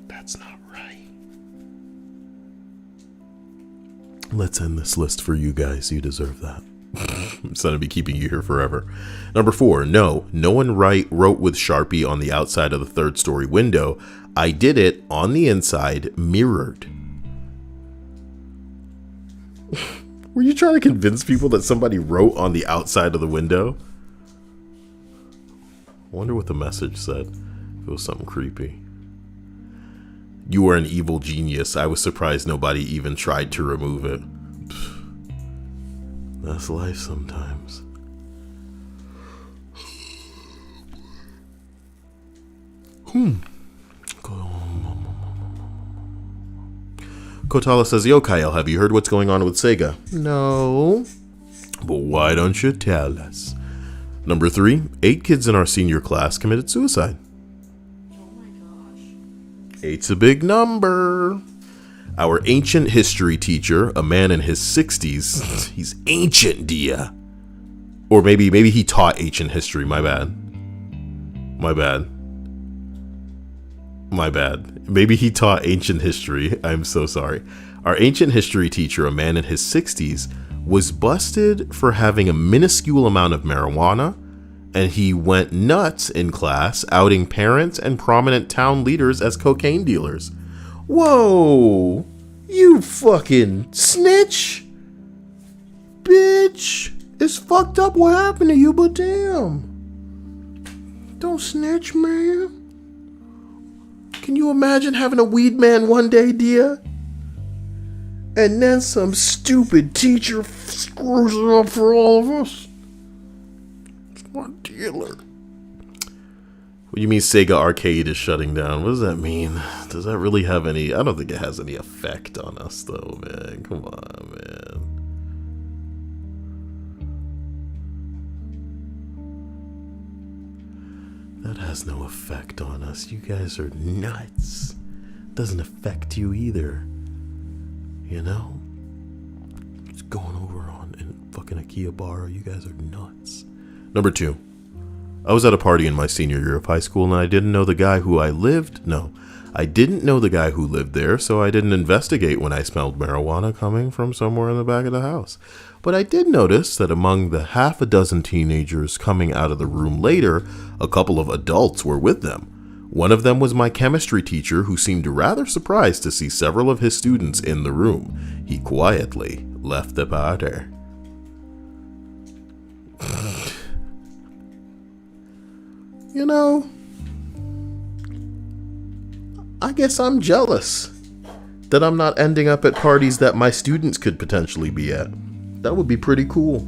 That's not right. Let's end this list for you guys. You deserve that. Instead of be keeping you here forever. Number 4, no one wrote with Sharpie on the outside of the 3rd story window. I did it on the inside, mirrored. Were you trying to convince people that somebody wrote on the outside of the window? I wonder what the message said. It was something creepy. You are an evil genius. I was surprised nobody even tried to remove it. That's life sometimes. Kotala says, Yo, Kyle, have you heard what's going on with Sega? No. But why don't you tell us? Number 3, 8 kids in our senior class committed suicide. Oh my gosh. 8's a big number. Our ancient history teacher, a man in his 60s, he's ancient, Dia. Or maybe he taught ancient history, my bad. Maybe he taught ancient history. I'm so sorry. Our ancient history teacher, a man in his 60s, was busted for having a minuscule amount of marijuana, and he went nuts in class, outing parents and prominent town leaders as cocaine dealers. Whoa! You fucking snitch! Bitch! It's fucked up what happened to you, but damn! Don't snitch, man. Can you imagine having a weed man one day, Dia? And then some stupid teacher screws it up for all of us? It's my dealer. What do you mean Sega Arcade is shutting down? What does that mean? Does that really have any... I don't think it has any effect on us, though, man. Come on, man. That has no effect on us. You guys are nuts. Doesn't affect you either. You know? Just going over on in fucking Akihabara. You guys are nuts. Number 2. I was at a party in my senior year of high school and I didn't know the guy who I I didn't know the guy who lived there, so I didn't investigate when I smelled marijuana coming from somewhere in the back of the house. But I did notice that among the half a dozen teenagers coming out of the room later, a couple of adults were with them. One of them was my chemistry teacher, who seemed rather surprised to see several of his students in the room. He quietly left the party. You know, I guess I'm jealous that I'm not ending up at parties that my students could potentially be at. That would be pretty cool.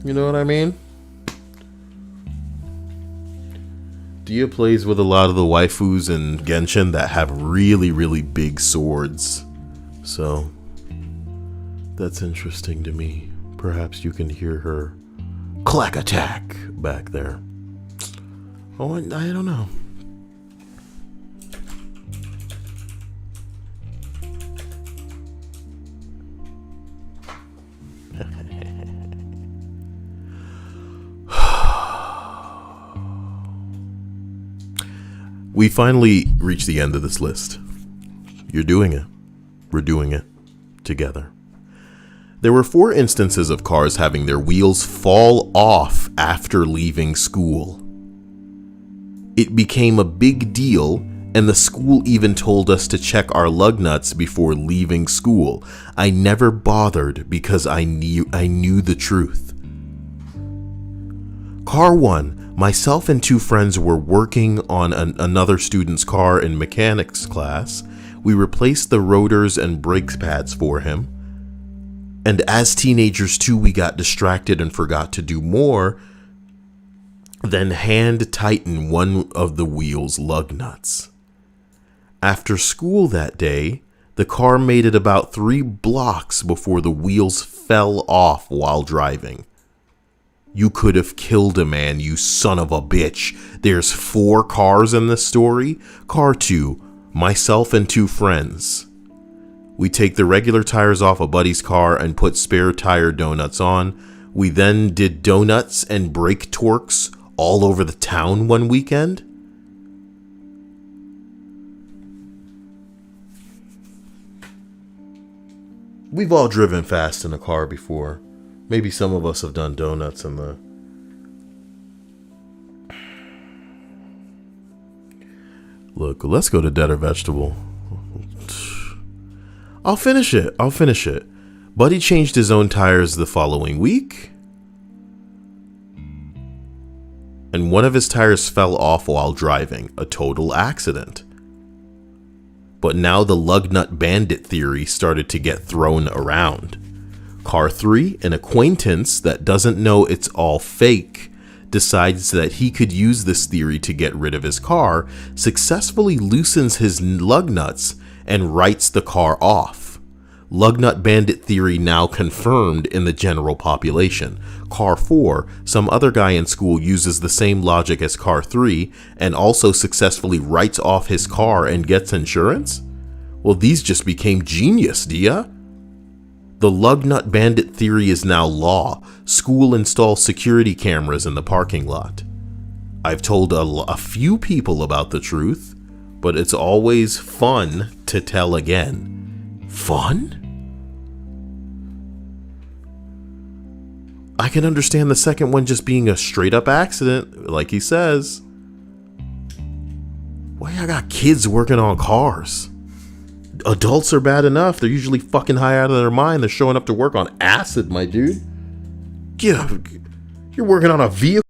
You know what I mean? Dia plays with a lot of the waifus in Genshin that have really, really big swords. So, that's interesting to me. Perhaps you can hear her clack attack back there. Oh, I don't know. We finally reached the end of this list. You're doing it. We're doing it together. There were 4 instances of cars having their wheels fall off after leaving school. It became a big deal, and the school even told us to check our lug nuts before leaving school. I never bothered because I knew the truth. Car 1. Myself and 2 friends were working on another student's car in mechanics class. We replaced the rotors and brake pads for him. And as teenagers too, we got distracted and forgot to do more than hand tighten one of the wheel's lug nuts. After school that day, the car made it about 3 blocks before the wheels fell off while driving. You could have killed a man, you son of a bitch. There's 4 cars in this story. Car 2, myself and 2 friends. We take the regular tires off a buddy's car and put spare tire donuts on. We then did donuts and brake torques all over the town one weekend. We've all driven fast in a car before. Maybe some of us have done donuts in the... Look, let's go to Dead or Vegetable. I'll finish it. Buddy changed his own tires the following week. And one of his tires fell off while driving. A total accident. But now the lug nut bandit theory started to get thrown around. Car 3, an acquaintance that doesn't know it's all fake, decides that he could use this theory to get rid of his car, successfully loosens his lug nuts, and writes the car off. Lug nut bandit theory now confirmed in the general population. Car 4, some other guy in school uses the same logic as car 3, and also successfully writes off his car and gets insurance? Well, these just became genius, Dia. The lug nut bandit theory is now law. School installs security cameras in the parking lot. I've told a few people about the truth, but it's always fun to tell again. Fun? I can understand the second one just being a straight up accident, like he says. Why I got kids working on cars? Adults are bad enough. They're usually fucking high out of their mind. They're showing up to work on acid, my dude. Get up. You're working on a vehicle.